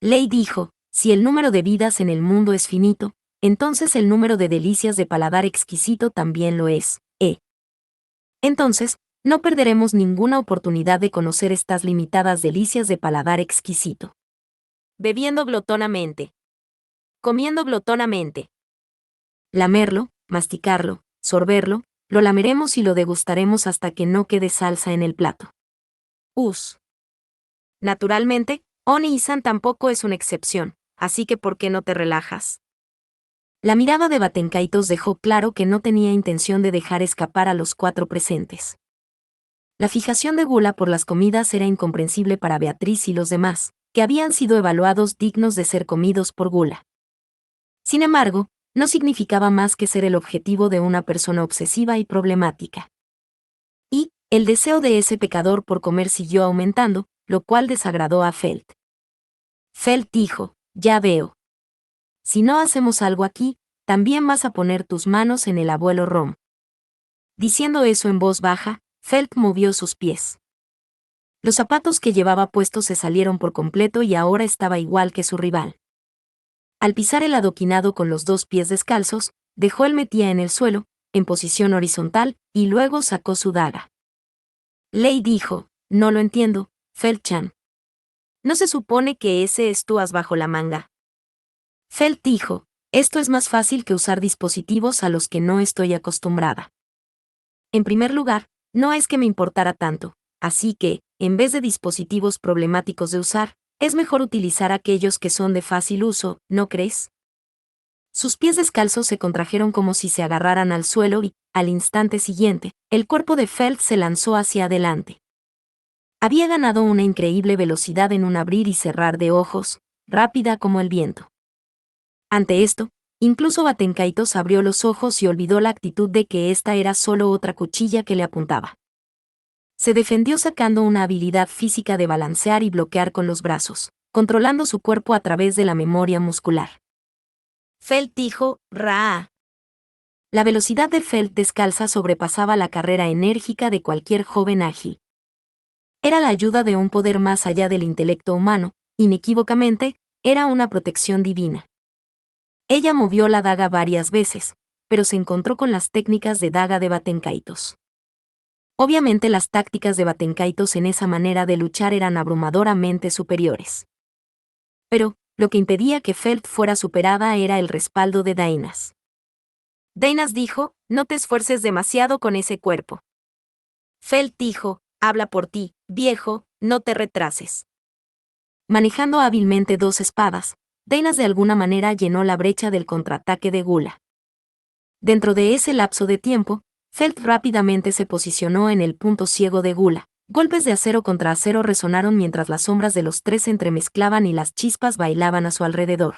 [SPEAKER 1] Ley dijo, si el número de vidas en el mundo es finito, entonces el número de delicias de paladar exquisito también lo es, ¿eh? Entonces, no perderemos ninguna oportunidad de conocer estas limitadas delicias de paladar exquisito. Bebiendo glotonamente. Comiendo glotonamente. Lamerlo, masticarlo, sorberlo, lo lameremos y lo degustaremos hasta que no quede salsa en el plato. Naturalmente, Oni-san tampoco es una excepción, así que ¿por qué no te relajas? La mirada de Batenkaitos dejó claro que no tenía intención de dejar escapar a los 4 presentes. La fijación de Gula por las comidas era incomprensible para Beatriz y los demás, que habían sido evaluados dignos de ser comidos por Gula. Sin embargo, no significaba más que ser el objetivo de una persona obsesiva y problemática. Y, el deseo de ese pecador por comer siguió aumentando, lo cual desagradó a Felt. Felt dijo, ya veo. Si no hacemos algo aquí, también vas a poner tus manos en el abuelo Rom. Diciendo eso en voz baja, Felt movió sus pies. Los zapatos que llevaba puestos se salieron por completo y ahora estaba igual que su rival. Al pisar el adoquinado con los 2 pies descalzos, dejó el metía en el suelo, en posición horizontal, y luego sacó su daga. Lei dijo, no lo entiendo, Felt-chan. ¿No se supone que ese es tu as bajo la manga? Felt dijo, esto es más fácil que usar dispositivos a los que no estoy acostumbrada. En primer lugar, no es que me importara tanto, así que, en vez de dispositivos problemáticos de usar, es mejor utilizar aquellos que son de fácil uso, ¿no crees? Sus pies descalzos se contrajeron como si se agarraran al suelo y, al instante siguiente, el cuerpo de Felt se lanzó hacia adelante. Había ganado una increíble velocidad en un abrir y cerrar de ojos, rápida como el viento. Ante esto, incluso Batenkaitos abrió los ojos y olvidó la actitud de que esta era solo otra cuchilla que le apuntaba. Se defendió sacando una habilidad física de balancear y bloquear con los brazos, controlando su cuerpo a través de la memoria muscular. Felt dijo, Raa. La velocidad de Felt descalza sobrepasaba la carrera enérgica de cualquier joven ágil. Era la ayuda de un poder más allá del intelecto humano, inequívocamente, era una protección divina. Ella movió la daga varias veces, pero se encontró con las técnicas de daga de Batenkaitos. Obviamente las tácticas de Batenkaitos en esa manera de luchar eran abrumadoramente superiores. Pero, lo que impedía que Felt fuera superada era el respaldo de Dainas. Dainas dijo, no te esfuerces demasiado con ese cuerpo. Felt dijo, habla por ti, viejo, no te retrases. Manejando hábilmente dos espadas, Dainas de alguna manera llenó la brecha del contraataque de Gula. Dentro de ese lapso de tiempo, Felt rápidamente se posicionó en el punto ciego de Gula. Golpes de acero contra acero resonaron mientras las sombras de los tres se entremezclaban y las chispas bailaban a su alrededor.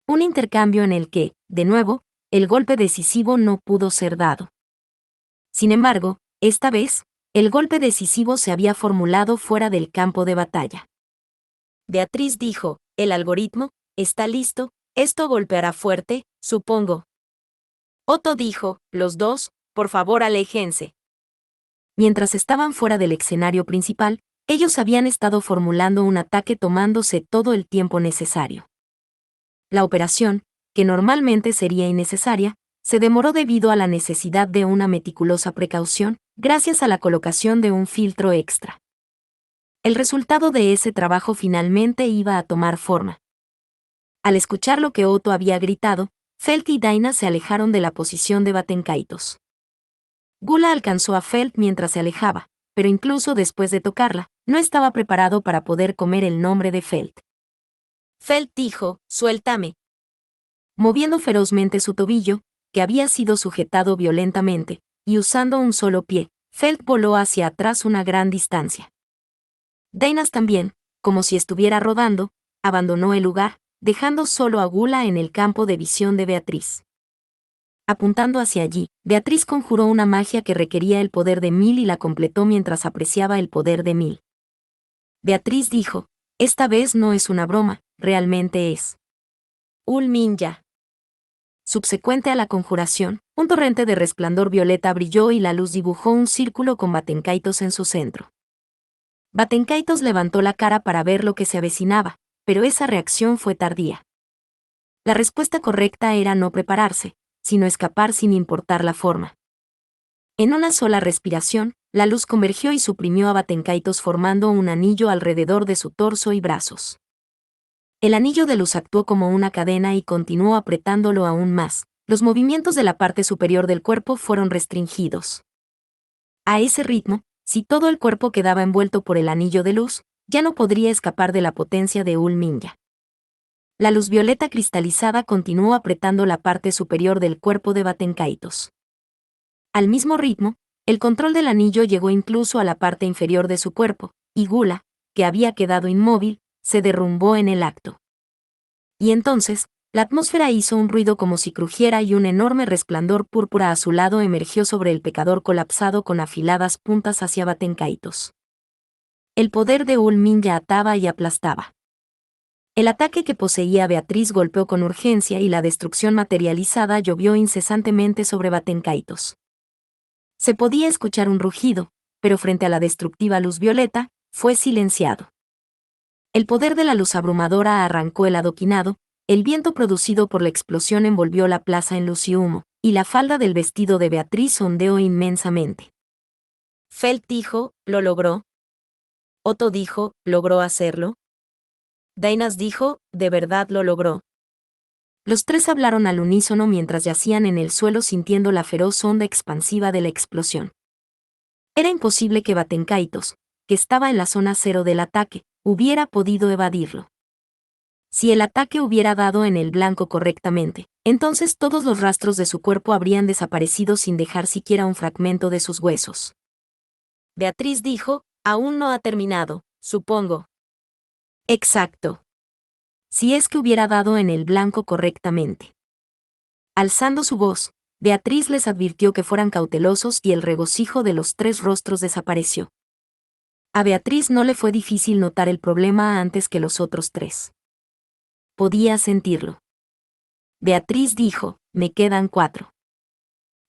[SPEAKER 1] Un intercambio en el que, de nuevo, el golpe decisivo no pudo ser dado. Sin embargo, esta vez, el golpe decisivo se había formulado fuera del campo de batalla. Beatriz dijo, el algoritmo, está listo, esto golpeará fuerte, supongo. Otto dijo, los dos, por favor aléjense. Mientras estaban fuera del escenario principal, ellos habían estado formulando un ataque tomándose todo el tiempo necesario. La operación, que normalmente sería innecesaria, se demoró debido a la necesidad de una meticulosa precaución, gracias a la colocación de un filtro extra. El resultado de ese trabajo finalmente iba a tomar forma. Al escuchar lo que Otto había gritado, Felt y Dainas se alejaron de la posición de Batenkaitos. Gula alcanzó a Felt mientras se alejaba, pero incluso después de tocarla, no estaba preparado para poder comer el nombre de Felt. Felt dijo, suéltame. Moviendo ferozmente su tobillo, que había sido sujetado violentamente, y usando un solo pie, Felt voló hacia atrás una gran distancia. Dainas también, como si estuviera rodando, abandonó el lugar, dejando solo a Gula en el campo de visión de Beatriz. Apuntando hacia allí, Beatriz conjuró una magia que requería el poder de Mil y la completó mientras apreciaba el poder de Mil. Beatriz dijo, esta vez no es una broma, realmente es Ulminja. Subsecuente a la conjuración, un torrente de resplandor violeta brilló y la luz dibujó un círculo con Batenkaitos en su centro. Batenkaitos levantó la cara para ver lo que se avecinaba, pero esa reacción fue tardía. La respuesta correcta era no prepararse, sino escapar sin importar la forma. En una sola respiración, la luz convergió y suprimió a Batenkaitos formando un anillo alrededor de su torso y brazos. El anillo de luz actuó como una cadena y continuó apretándolo aún más. Los movimientos de la parte superior del cuerpo fueron restringidos. A ese ritmo, si todo el cuerpo quedaba envuelto por el anillo de luz, ya no podría escapar de la potencia de Ulminja. La luz violeta cristalizada continuó apretando la parte superior del cuerpo de Batenkaitos. Al mismo ritmo, el control del anillo llegó incluso a la parte inferior de su cuerpo, y Gula, que había quedado inmóvil, se derrumbó en el acto. Y entonces, la atmósfera hizo un ruido como si crujiera y un enorme resplandor púrpura azulado emergió sobre el pecador colapsado con afiladas puntas hacia Batenkaitos. El poder de Ulminja ataba y aplastaba. El ataque que poseía Beatriz golpeó con urgencia y la destrucción materializada llovió incesantemente sobre Batenkaitos. Se podía escuchar un rugido, pero frente a la destructiva luz violeta, fue silenciado. El poder de la luz abrumadora arrancó el adoquinado, el viento producido por la explosión envolvió la plaza en luz y humo, y la falda del vestido de Beatriz ondeó inmensamente. Felt dijo, ¿lo logró? Otto dijo, ¿logró hacerlo? Dainas dijo, de verdad lo logró. Los tres hablaron al unísono mientras yacían en el suelo sintiendo la feroz onda expansiva de la explosión. Era imposible que Batenkaitos, que estaba en la zona cero del ataque, hubiera podido evadirlo. Si el ataque hubiera dado en el blanco correctamente, entonces todos los rastros de su cuerpo habrían desaparecido sin dejar siquiera un fragmento de sus huesos. Beatriz dijo, aún no ha terminado, supongo. Exacto. Si es que hubiera dado en el blanco correctamente. Alzando su voz, Beatriz les advirtió que fueran cautelosos y el regocijo de los tres rostros desapareció. A Beatriz no le fue difícil notar el problema antes que los otros tres. Podía sentirlo. Beatriz dijo, me quedan 4.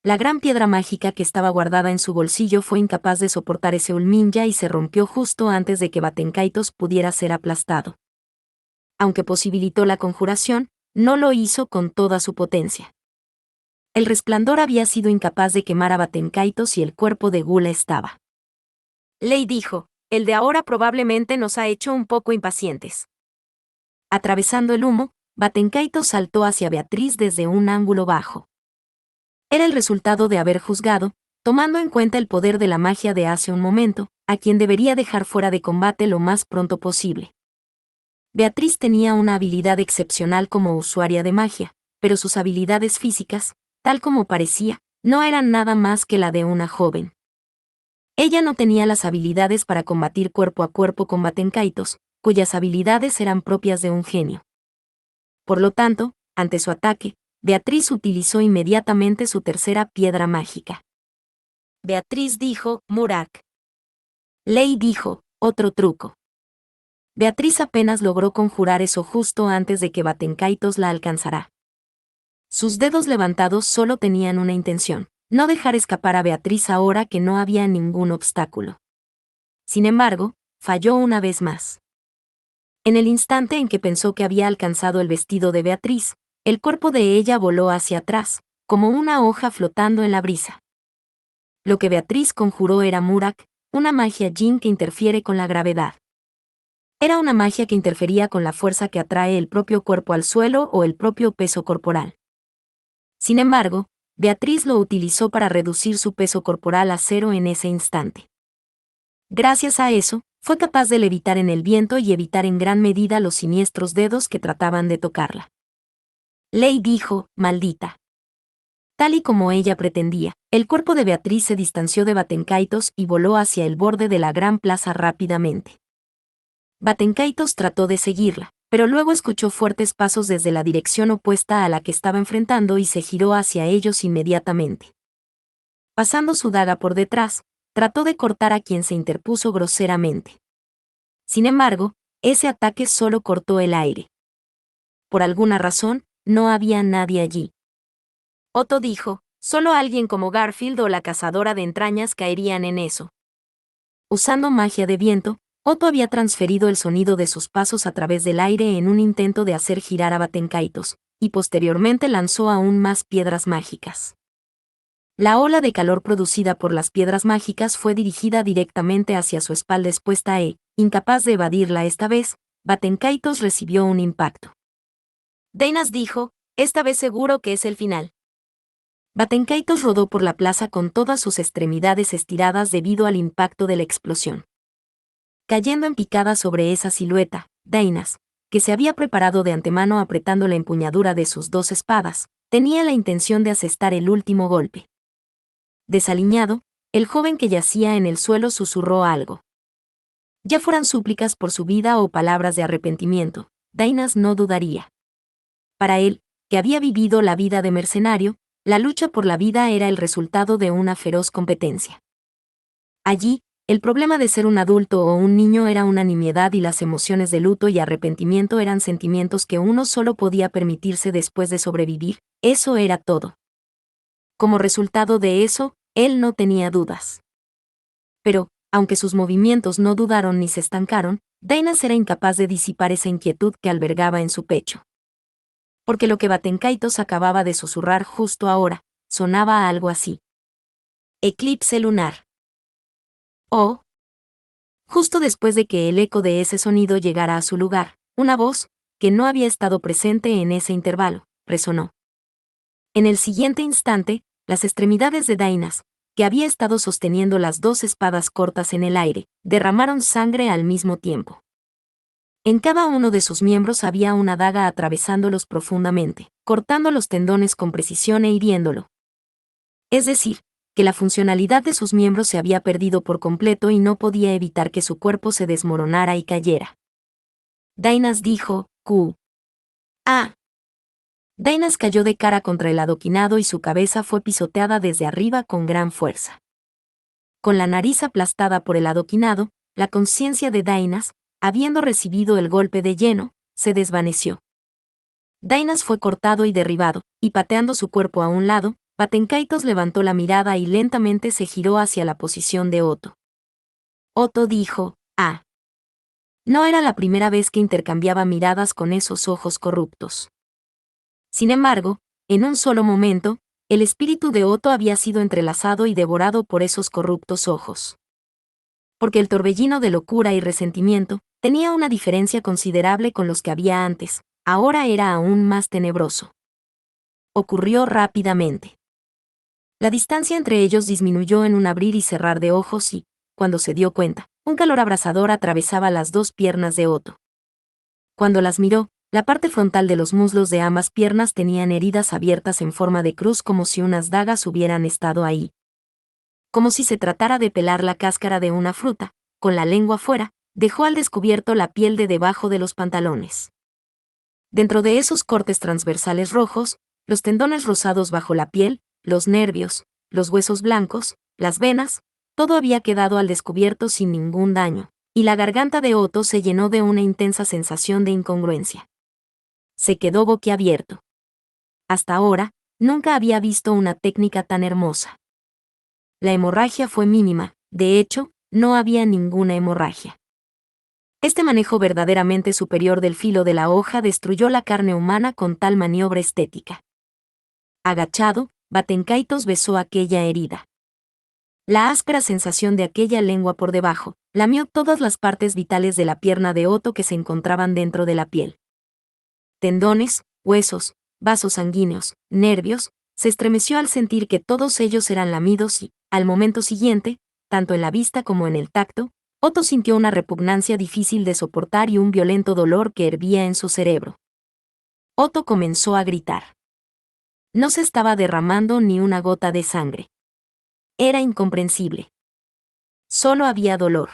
[SPEAKER 1] La gran piedra mágica que estaba guardada en su bolsillo fue incapaz de soportar ese Ulminja y se rompió justo antes de que Batenkaitos pudiera ser aplastado. Aunque posibilitó la conjuración, no lo hizo con toda su potencia. El resplandor había sido incapaz de quemar a Batenkaitos y el cuerpo de Gula estaba. Lei dijo, el de ahora probablemente nos ha hecho un poco impacientes. Atravesando el humo, Batenkaitos saltó hacia Beatriz desde un ángulo bajo. Era el resultado de haber juzgado, tomando en cuenta el poder de la magia de hace un momento, a quien debería dejar fuera de combate lo más pronto posible. Beatriz tenía una habilidad excepcional como usuaria de magia, pero sus habilidades físicas, tal como parecía, no eran nada más que la de una joven. Ella no tenía las habilidades para combatir cuerpo a cuerpo con Batenkaitos, cuyas habilidades eran propias de un genio. Por lo tanto, ante su ataque, Beatriz utilizó inmediatamente su tercera piedra mágica. Beatriz dijo, Murak. Lei dijo, otro truco. Beatriz apenas logró conjurar eso justo antes de que Batenkaitos la alcanzara. Sus dedos levantados solo tenían una intención, no dejar escapar a Beatriz ahora que no había ningún obstáculo. Sin embargo, falló una vez más. En el instante en que pensó que había alcanzado el vestido de Beatriz, el cuerpo de ella voló hacia atrás, como una hoja flotando en la brisa. Lo que Beatriz conjuró era Murak, una magia Jin que interfiere con la gravedad. Era una magia que interfería con la fuerza que atrae el propio cuerpo al suelo o el propio peso corporal. Sin embargo, Beatriz lo utilizó para reducir su peso corporal a cero en ese instante. Gracias a eso, fue capaz de levitar en el viento y evitar en gran medida los siniestros dedos que trataban de tocarla. Lei dijo, maldita. Tal y como ella pretendía, el cuerpo de Beatriz se distanció de Batenkaitos y voló hacia el borde de la gran plaza rápidamente. Batenkaitos trató de seguirla, pero luego escuchó fuertes pasos desde la dirección opuesta a la que estaba enfrentando y se giró hacia ellos inmediatamente. Pasando su daga por detrás, trató de cortar a quien se interpuso groseramente. Sin embargo, ese ataque solo cortó el aire. Por alguna razón, no había nadie allí. Otto dijo, solo alguien como Garfield o la cazadora de entrañas caerían en eso. Usando magia de viento, Otto había transferido el sonido de sus pasos a través del aire en un intento de hacer girar a Batenkaitos, y posteriormente lanzó aún más piedras mágicas. La ola de calor producida por las piedras mágicas fue dirigida directamente hacia su espalda expuesta incapaz de evadirla esta vez, Batenkaitos recibió un impacto. Deinas dijo, esta vez seguro que es el final. Batenkaitos rodó por la plaza con todas sus extremidades estiradas debido al impacto de la explosión. Cayendo en picada sobre esa silueta, Deinas, que se había preparado de antemano apretando la empuñadura de sus dos espadas, tenía la intención de asestar el último golpe. Desaliñado, el joven que yacía en el suelo susurró algo. Ya fueran súplicas por su vida o palabras de arrepentimiento, Deinas no dudaría. Para él, que había vivido la vida de mercenario, la lucha por la vida era el resultado de una feroz competencia. Allí, el problema de ser un adulto o un niño era una nimiedad y las emociones de luto y arrepentimiento eran sentimientos que uno solo podía permitirse después de sobrevivir, eso era todo. Como resultado de eso, él no tenía dudas. Pero, aunque sus movimientos no dudaron ni se estancaron, Deinas era incapaz de disipar esa inquietud que albergaba en su pecho. Porque lo que Batenkaitos acababa de susurrar justo ahora, sonaba algo así. Eclipse lunar. Oh. Justo después de que el eco de ese sonido llegara a su lugar, una voz, que no había estado presente en ese intervalo, resonó. En el siguiente instante, las extremidades de Deinas, que había estado sosteniendo las dos espadas cortas en el aire, derramaron sangre al mismo tiempo. En cada uno de sus miembros había una daga atravesándolos profundamente, cortando los tendones con precisión e hiriéndolo. Es decir, que la funcionalidad de sus miembros se había perdido por completo y no podía evitar que su cuerpo se desmoronara y cayera. Deinas dijo, Q. Ah. Deinas cayó de cara contra el adoquinado y su cabeza fue pisoteada desde arriba con gran fuerza. Con la nariz aplastada por el adoquinado, la conciencia de Deinas, habiendo recibido el golpe de lleno, se desvaneció. Deinas fue cortado y derribado, y pateando su cuerpo a un lado, Batenkaitos levantó la mirada y lentamente se giró hacia la posición de Otto. Otto dijo, «Ah». No era la primera vez que intercambiaba miradas con esos ojos corruptos. Sin embargo, en un solo momento, el espíritu de Otto había sido entrelazado y devorado por esos corruptos ojos. Porque el torbellino de locura y resentimiento tenía una diferencia considerable con los que había antes, ahora era aún más tenebroso. Ocurrió rápidamente. La distancia entre ellos disminuyó en un abrir y cerrar de ojos y, cuando se dio cuenta, un calor abrasador atravesaba las dos piernas de Otto. Cuando las miró, la parte frontal de los muslos de ambas piernas tenían heridas abiertas en forma de cruz como si unas dagas hubieran estado ahí. Como si se tratara de pelar la cáscara de una fruta, con la lengua fuera, dejó al descubierto la piel de debajo de los pantalones. Dentro de esos cortes transversales rojos, los tendones rosados bajo la piel, los nervios, los huesos blancos, las venas, todo había quedado al descubierto sin ningún daño, y la garganta de Otto se llenó de una intensa sensación de incongruencia. Se quedó boquiabierto. Hasta ahora, nunca había visto una técnica tan hermosa. La hemorragia fue mínima, de hecho, no había ninguna hemorragia. Este manejo verdaderamente superior del filo de la hoja destruyó la carne humana con tal maniobra estética. Agachado, Batenkaitos besó aquella herida. La áspera sensación de aquella lengua por debajo lamió todas las partes vitales de la pierna de Otto que se encontraban dentro de la piel. Tendones, huesos, vasos sanguíneos, nervios, se estremeció al sentir que todos ellos eran lamidos y, al momento siguiente, tanto en la vista como en el tacto, Otto sintió una repugnancia difícil de soportar y un violento dolor que hervía en su cerebro. Otto comenzó a gritar. No se estaba derramando ni una gota de sangre. Era incomprensible. Solo había dolor.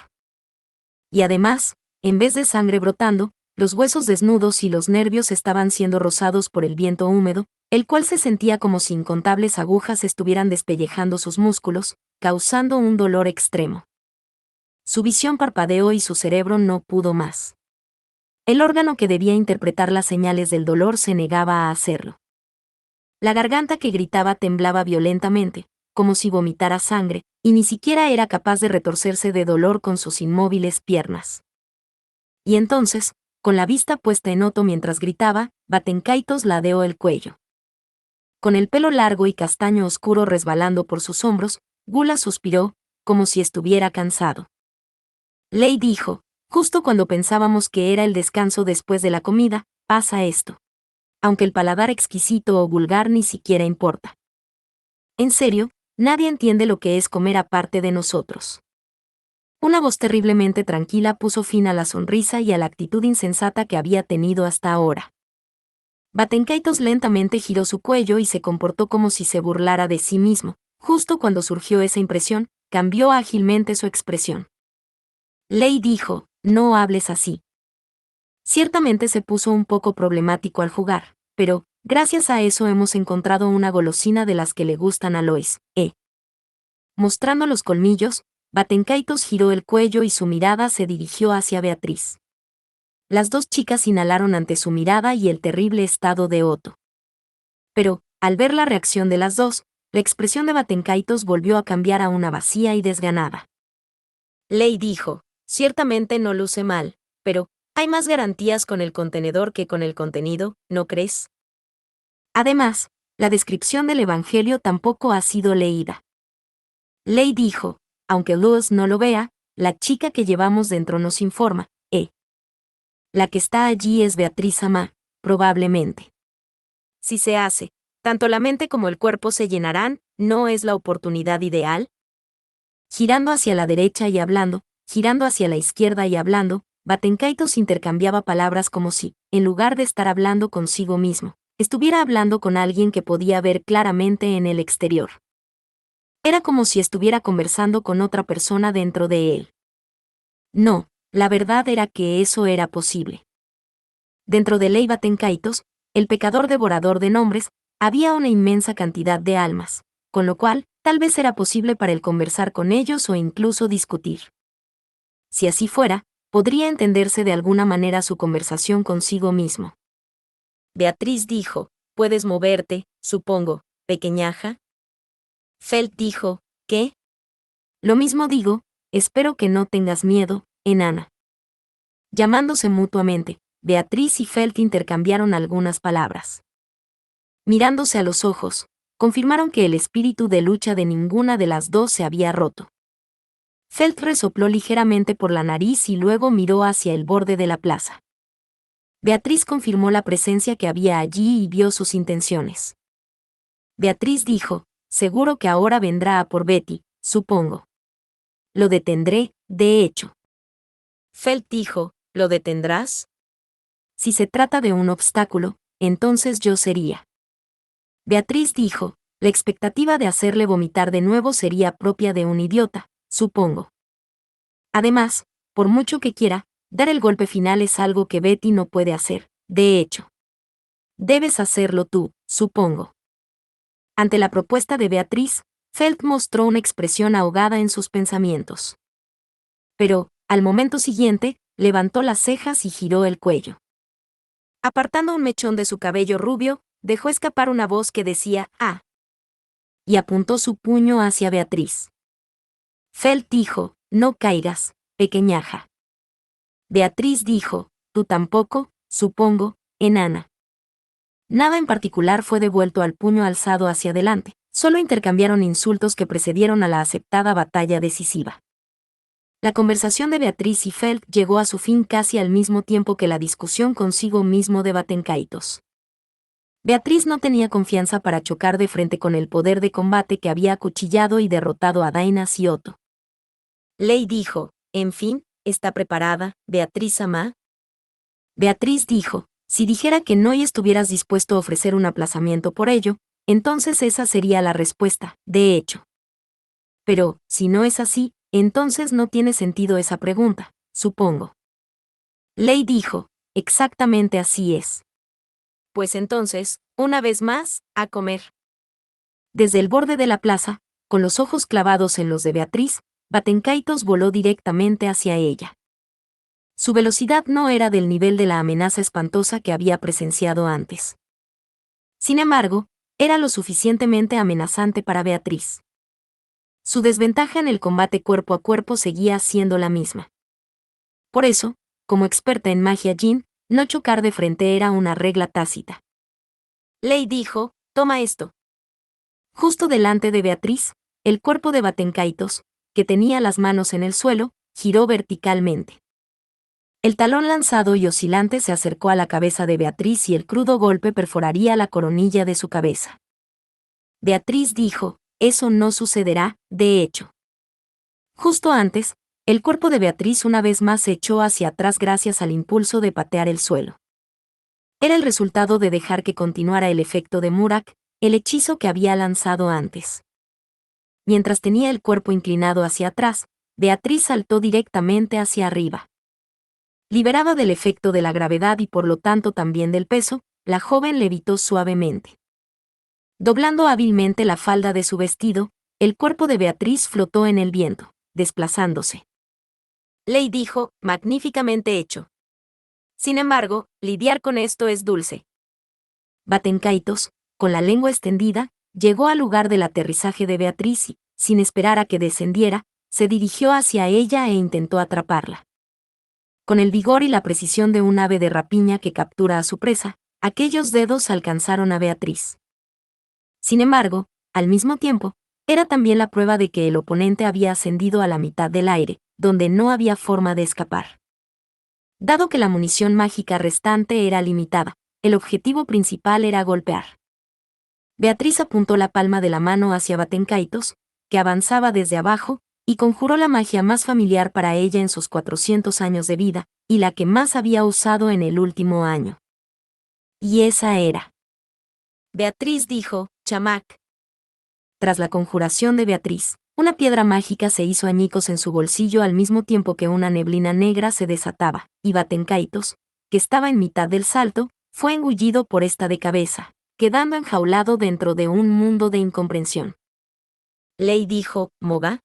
[SPEAKER 1] Y además, en vez de sangre brotando, los huesos desnudos y los nervios estaban siendo rozados por el viento húmedo, el cual se sentía como si incontables agujas estuvieran despellejando sus músculos, causando un dolor extremo. Su visión parpadeó y su cerebro no pudo más. El órgano que debía interpretar las señales del dolor se negaba a hacerlo. La garganta que gritaba temblaba violentamente, como si vomitara sangre, y ni siquiera era capaz de retorcerse de dolor con sus inmóviles piernas. Y entonces, con la vista puesta en Otto mientras gritaba, Batenkaitos ladeó el cuello. Con el pelo largo y castaño oscuro resbalando por sus hombros, Gula suspiró, como si estuviera cansado. Ley dijo, justo cuando pensábamos que era el descanso después de la comida, pasa esto. Aunque el paladar exquisito o vulgar ni siquiera importa. En serio, nadie entiende lo que es comer aparte de nosotros. Una voz terriblemente tranquila puso fin a la sonrisa y a la actitud insensata que había tenido hasta ahora. Batenkaitos lentamente giró su cuello y se comportó como si se burlara de sí mismo. Justo cuando surgió esa impresión, cambió ágilmente su expresión. Ley dijo, no hables así. Ciertamente se puso un poco problemático al jugar, pero, gracias a eso hemos encontrado una golosina de las que le gustan a Lois, Mostrando los colmillos, Batenkaitos giró el cuello y su mirada se dirigió hacia Beatriz. Las dos chicas inhalaron ante su mirada y el terrible estado de Otto. Pero, al ver la reacción de las dos, la expresión de Batenkaitos volvió a cambiar a una vacía y desganada. Ley dijo, ciertamente no luce mal, pero, hay más garantías con el contenedor que con el contenido, ¿no crees? Además, la descripción del Evangelio tampoco ha sido leída. Ley dijo, aunque Luz no lo vea, la chica que llevamos dentro nos informa, La que está allí es Beatriz Amá, probablemente. Si se hace, tanto la mente como el cuerpo se llenarán, ¿no es la oportunidad ideal? Girando hacia la derecha y hablando, girando hacia la izquierda y hablando, Batenkaitos intercambiaba palabras como si, en lugar de estar hablando consigo mismo, estuviera hablando con alguien que podía ver claramente en el exterior. Era como si estuviera conversando con otra persona dentro de él. No, la verdad era que eso era posible. Dentro de Ley Batenkaitos, el pecador devorador de nombres, había una inmensa cantidad de almas, con lo cual, tal vez era posible para él conversar con ellos o incluso discutir. Si así fuera, podría entenderse de alguna manera su conversación consigo mismo. Beatriz dijo, ¿puedes moverte, supongo, pequeñaja? Felt dijo, ¿qué? Lo mismo digo, espero que no tengas miedo, enana. Llamándose mutuamente, Beatriz y Felt intercambiaron algunas palabras. Mirándose a los ojos, confirmaron que el espíritu de lucha de ninguna de las dos se había roto. Felt resopló ligeramente por la nariz y luego miró hacia el borde de la plaza. Beatriz confirmó la presencia que había allí y vio sus intenciones. Beatriz dijo, seguro que ahora vendrá a por Betty, supongo. Lo detendré, de hecho. Felt dijo, ¿lo detendrás? Si se trata de un obstáculo, entonces yo sería. Beatriz dijo, la expectativa de hacerle vomitar de nuevo sería propia de un idiota, supongo. Además, por mucho que quiera, dar el golpe final es algo que Betty no puede hacer, de hecho. Debes hacerlo tú, supongo. Ante la propuesta de Beatriz, Felt mostró una expresión ahogada en sus pensamientos. Pero, al momento siguiente, levantó las cejas y giró el cuello. Apartando un mechón de su cabello rubio, dejó escapar una voz que decía, «Ah», y apuntó su puño hacia Beatriz. Felt dijo, «No caigas, pequeñaja». Beatriz dijo, «Tú tampoco, supongo, enana». Nada en particular fue devuelto al puño alzado hacia adelante, solo intercambiaron insultos que precedieron a la aceptada batalla decisiva. La conversación de Beatriz y Felt llegó a su fin casi al mismo tiempo que la discusión consigo mismo de Batenkaitos. Beatriz no tenía confianza para chocar de frente con el poder de combate que había acuchillado y derrotado a Dainas y Otto. Lei dijo, en fin, ¿está preparada, Beatriz Amá? Beatriz dijo, si dijera que no y estuvieras dispuesto a ofrecer un aplazamiento por ello, entonces esa sería la respuesta, de hecho. Pero, si no es así, entonces no tiene sentido esa pregunta, supongo. Lei dijo, exactamente así es. Pues entonces, una vez más, a comer. Desde el borde de la plaza, con los ojos clavados en los de Beatriz, Batenkaitos voló directamente hacia ella. Su velocidad no era del nivel de la amenaza espantosa que había presenciado antes. Sin embargo, era lo suficientemente amenazante para Beatriz. Su desventaja en el combate cuerpo a cuerpo seguía siendo la misma. Por eso, como experta en magia Jin, no chocar de frente era una regla tácita. Lei dijo, toma esto. Justo delante de Beatriz, el cuerpo de Batenkaitos, que tenía las manos en el suelo, giró verticalmente. El talón lanzado y oscilante se acercó a la cabeza de Beatriz y el crudo golpe perforaría la coronilla de su cabeza. Beatriz dijo, eso no sucederá, de hecho. Justo antes, el cuerpo de Beatriz una vez más se echó hacia atrás gracias al impulso de patear el suelo. Era el resultado de dejar que continuara el efecto de Murak, el hechizo que había lanzado antes. Mientras tenía el cuerpo inclinado hacia atrás, Beatriz saltó directamente hacia arriba. Liberada del efecto de la gravedad y por lo tanto también del peso, la joven levitó suavemente. Doblando hábilmente la falda de su vestido, el cuerpo de Beatriz flotó en el viento, desplazándose. Lei dijo, magníficamente hecho. Sin embargo, lidiar con esto es dulce. Batenkaitos, con la lengua extendida, llegó al lugar del aterrizaje de Beatriz y, sin esperar a que descendiera, se dirigió hacia ella e intentó atraparla. Con el vigor y la precisión de un ave de rapiña que captura a su presa, aquellos dedos alcanzaron a Beatriz. Sin embargo, al mismo tiempo, era también la prueba de que el oponente había ascendido a la mitad del aire, donde no había forma de escapar. Dado que la munición mágica restante era limitada, el objetivo principal era golpear. Beatriz apuntó la palma de la mano hacia Batenkaitos, que avanzaba desde abajo, y conjuró la magia más familiar para ella en sus 400 años de vida, y la que más había usado en el último año. Y esa era. Beatriz dijo, chamac. Tras la conjuración de Beatriz, una piedra mágica se hizo añicos en su bolsillo al mismo tiempo que una neblina negra se desataba, y Batenkaitos, que estaba en mitad del salto, fue engullido por esta de cabeza, quedando enjaulado dentro de un mundo de incomprensión. Lei dijo, ¿Moga?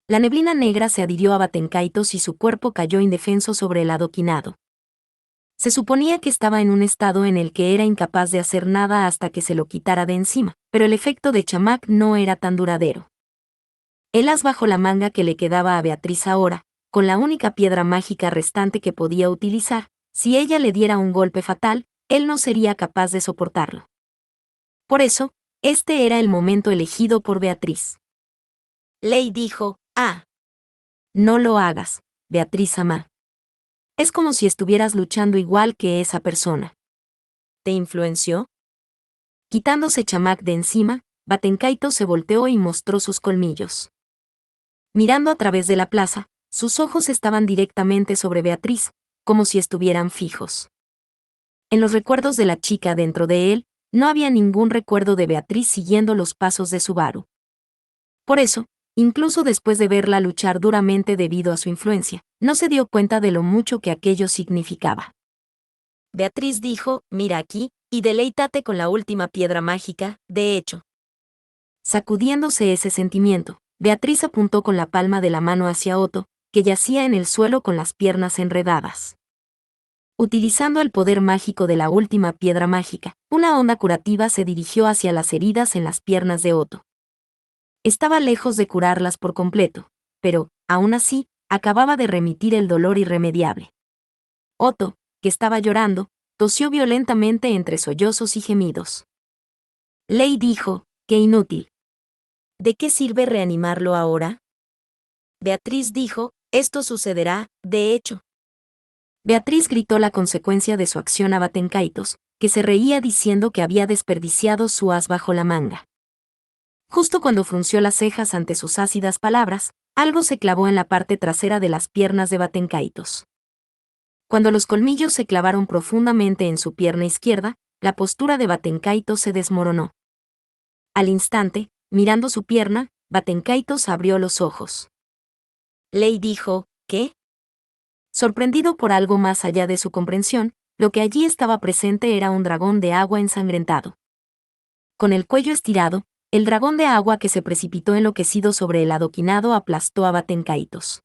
[SPEAKER 1] La neblina negra se adhirió a Batenkaitos y su cuerpo cayó indefenso sobre el adoquinado. Se suponía que estaba en un estado en el que era incapaz de hacer nada hasta que se lo quitara de encima, pero el efecto de Chamac no era tan duradero. El as bajo la manga que le quedaba a Beatriz ahora, con la única piedra mágica restante que podía utilizar, si ella le diera un golpe fatal, él no sería capaz de soportarlo. Por eso, este era el momento elegido por Beatriz. Ley dijo, no lo hagas, Beatriz ama. Es como si estuvieras luchando igual que esa persona. ¿Te influenció? Quitándose Chamac de encima, Batenkaito se volteó y mostró sus colmillos. Mirando a través de la plaza, sus ojos estaban directamente sobre Beatriz, como si estuvieran fijos. En los recuerdos de la chica dentro de él, no había ningún recuerdo de Beatriz siguiendo los pasos de Subaru. Por eso, incluso después de verla luchar duramente debido a su influencia, no se dio cuenta de lo mucho que aquello significaba. Beatriz dijo, mira aquí, y deleítate con la última piedra mágica, de hecho. Sacudiéndose ese sentimiento, Beatriz apuntó con la palma de la mano hacia Otto, que yacía en el suelo con las piernas enredadas. Utilizando el poder mágico de la última piedra mágica, una onda curativa se dirigió hacia las heridas en las piernas de Otto. Estaba lejos de curarlas por completo, pero, aún así, acababa de remitir el dolor irremediable. Otto, que estaba llorando, tosió violentamente entre sollozos y gemidos. Ley dijo, qué inútil. ¿De qué sirve reanimarlo ahora? Beatriz dijo, esto sucederá, de hecho. Beatriz gritó la consecuencia de su acción a Batenkaitos, que se reía diciendo que había desperdiciado su as bajo la manga. Justo cuando frunció las cejas ante sus ácidas palabras, algo se clavó en la parte trasera de las piernas de Batenkaitos. Cuando los colmillos se clavaron profundamente en su pierna izquierda, la postura de Batenkaitos se desmoronó. Al instante, mirando su pierna, Batenkaitos abrió los ojos. Ley dijo, ¿qué? Sorprendido por algo más allá de su comprensión, lo que allí estaba presente era un dragón de agua ensangrentado. Con el cuello estirado, el dragón de agua que se precipitó enloquecido sobre el adoquinado aplastó a Batenkaitos.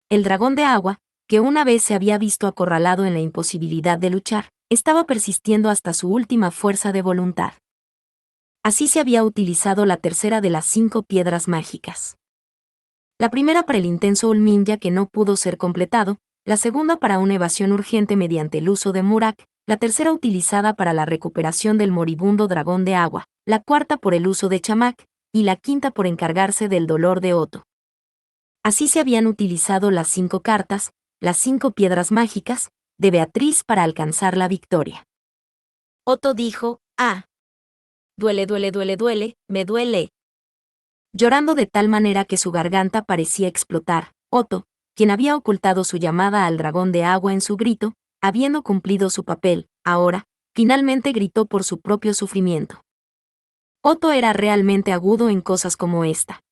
[SPEAKER 1] El dragón de agua, que una vez se había visto acorralado en la imposibilidad de luchar, estaba persistiendo hasta su última fuerza de voluntad. Así se había utilizado la tercera de las 5 piedras mágicas. La primera para el intenso Ulminja que no pudo ser completado, la segunda para una evasión urgente mediante el uso de Murak, la tercera utilizada para la recuperación del moribundo dragón de agua, la cuarta por el uso de Chamac, y la quinta por encargarse del dolor de Otto. Así se habían utilizado las 5 cartas, las 5 piedras mágicas, de Beatriz para alcanzar la victoria. Otto dijo, duele, duele, duele, duele, me duele. Llorando de tal manera que su garganta parecía explotar, Otto, quien había ocultado su llamada al dragón de agua en su grito, habiendo cumplido su papel, ahora, finalmente gritó por su propio sufrimiento. Otto era realmente agudo en cosas como esta.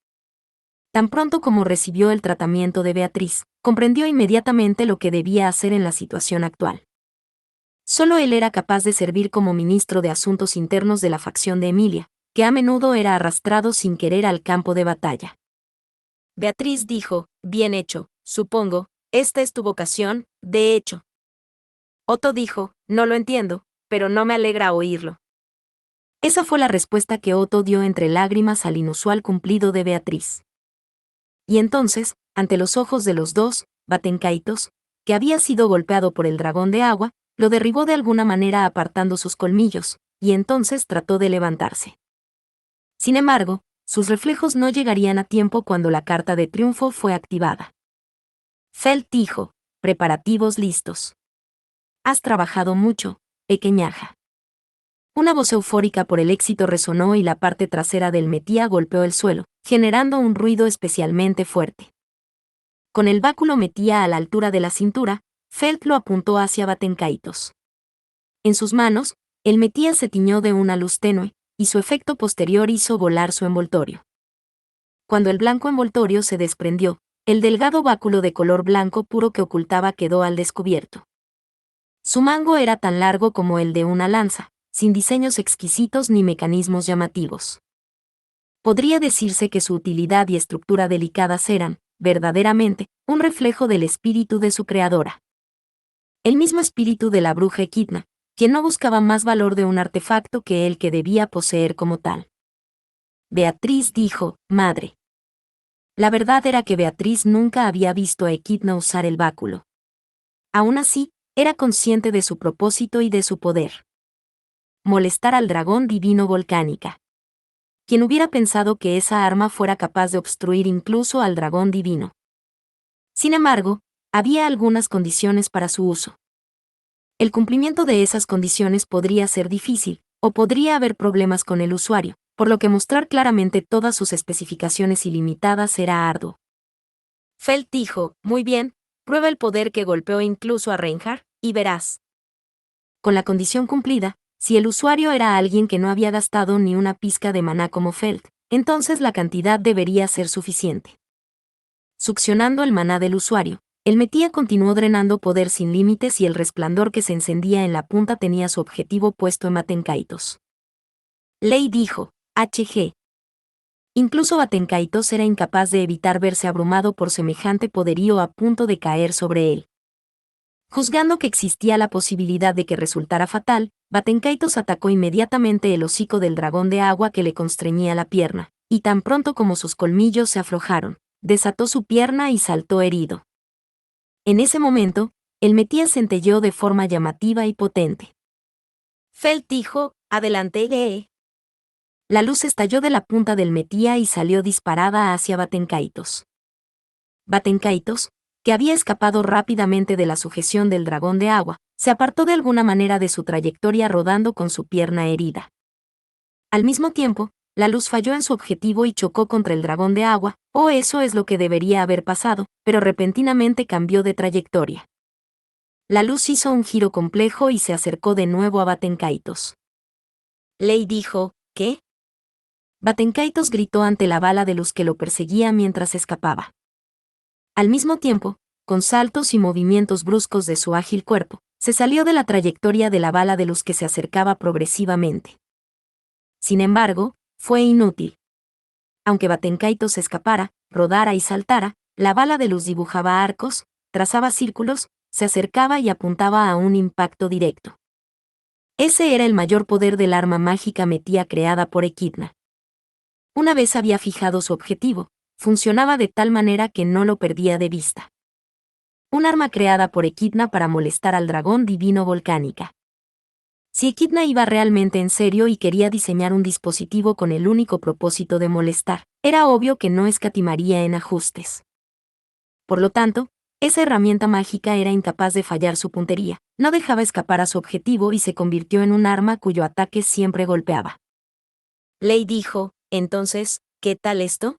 [SPEAKER 1] Tan pronto como recibió el tratamiento de Beatriz, comprendió inmediatamente lo que debía hacer en la situación actual. Solo él era capaz de servir como ministro de Asuntos Internos de la facción de Emilia, que a menudo era arrastrado sin querer al campo de batalla. Beatriz dijo, bien hecho, supongo, esta es tu vocación, de hecho. Otto dijo, no lo entiendo, pero no me alegra oírlo. Esa fue la respuesta que Otto dio entre lágrimas al inusual cumplido de Beatriz. Y entonces, ante los ojos de los dos, Batenkaitos, que había sido golpeado por el dragón de agua, lo derribó de alguna manera apartando sus colmillos, y entonces trató de levantarse. Sin embargo, sus reflejos no llegarían a tiempo cuando la carta de triunfo fue activada. Felt dijo, preparativos listos. Has trabajado mucho, pequeñaja. Una voz eufórica por el éxito resonó y la parte trasera del metía golpeó el suelo, generando un ruido especialmente fuerte. Con el báculo metía a la altura de la cintura, Felt lo apuntó hacia Batenkaitos. En sus manos, el metía se tiñó de una luz tenue, y su efecto posterior hizo volar su envoltorio. Cuando el blanco envoltorio se desprendió, el delgado báculo de color blanco puro que ocultaba quedó al descubierto. Su mango era tan largo como el de una lanza, sin diseños exquisitos ni mecanismos llamativos. Podría decirse que su utilidad y estructura delicadas eran, verdaderamente, un reflejo del espíritu de su creadora. El mismo espíritu de la bruja Equidna, quien no buscaba más valor de un artefacto que el que debía poseer como tal. Beatriz dijo, madre. La verdad era que Beatriz nunca había visto a Equidna usar el báculo. Aún así, era consciente de su propósito y de su poder. Molestar al dragón divino Volcánica. Quien hubiera pensado que esa arma fuera capaz de obstruir incluso al dragón divino. Sin embargo, había algunas condiciones para su uso. El cumplimiento de esas condiciones podría ser difícil, o podría haber problemas con el usuario, por lo que mostrar claramente todas sus especificaciones ilimitadas era arduo. Felt dijo, muy bien, prueba el poder que golpeó incluso a Reinhardt, y verás. Con la condición cumplida, si el usuario era alguien que no había gastado ni una pizca de maná como Felt, entonces la cantidad debería ser suficiente. Succionando el maná del usuario, el Metía continuó drenando poder sin límites y el resplandor que se encendía en la punta tenía su objetivo puesto en Batenkaitos. Lei dijo, HG. Incluso Batenkaitos era incapaz de evitar verse abrumado por semejante poderío a punto de caer sobre él. Juzgando que existía la posibilidad de que resultara fatal, Batenkaitos atacó inmediatamente el hocico del dragón de agua que le constreñía la pierna, y tan pronto como sus colmillos se aflojaron, desató su pierna y saltó herido. En ese momento, el Metía centelleó de forma llamativa y potente. Felt dijo, adelante. La luz estalló de la punta del Metía y salió disparada hacia Batenkaitos. Batenkaitos, que había escapado rápidamente de la sujeción del dragón de agua, se apartó de alguna manera de su trayectoria rodando con su pierna herida. Al mismo tiempo, la luz falló en su objetivo y chocó contra el dragón de agua, o eso es lo que debería haber pasado, pero repentinamente cambió de trayectoria. La luz hizo un giro complejo y se acercó de nuevo a Batenkaitos. Lei dijo, ¿qué? Batenkaitos gritó ante la bala de luz que lo perseguía mientras escapaba. Al mismo tiempo, con saltos y movimientos bruscos de su ágil cuerpo, se salió de la trayectoria de la bala de luz que se acercaba progresivamente. Sin embargo, fue inútil. Aunque Batenkaitos escapara, rodara y saltara, la bala de luz dibujaba arcos, trazaba círculos, se acercaba y apuntaba a un impacto directo. Ese era el mayor poder del arma mágica Metía creada por Equidna. Una vez había fijado su objetivo, funcionaba de tal manera que no lo perdía de vista. Un arma creada por Equidna para molestar al dragón divino Volcánica. Si Equidna iba realmente en serio y quería diseñar un dispositivo con el único propósito de molestar, era obvio que no escatimaría en ajustes. Por lo tanto, esa herramienta mágica era incapaz de fallar su puntería, no dejaba escapar a su objetivo y se convirtió en un arma cuyo ataque siempre golpeaba. Lei dijo, entonces, ¿qué tal esto?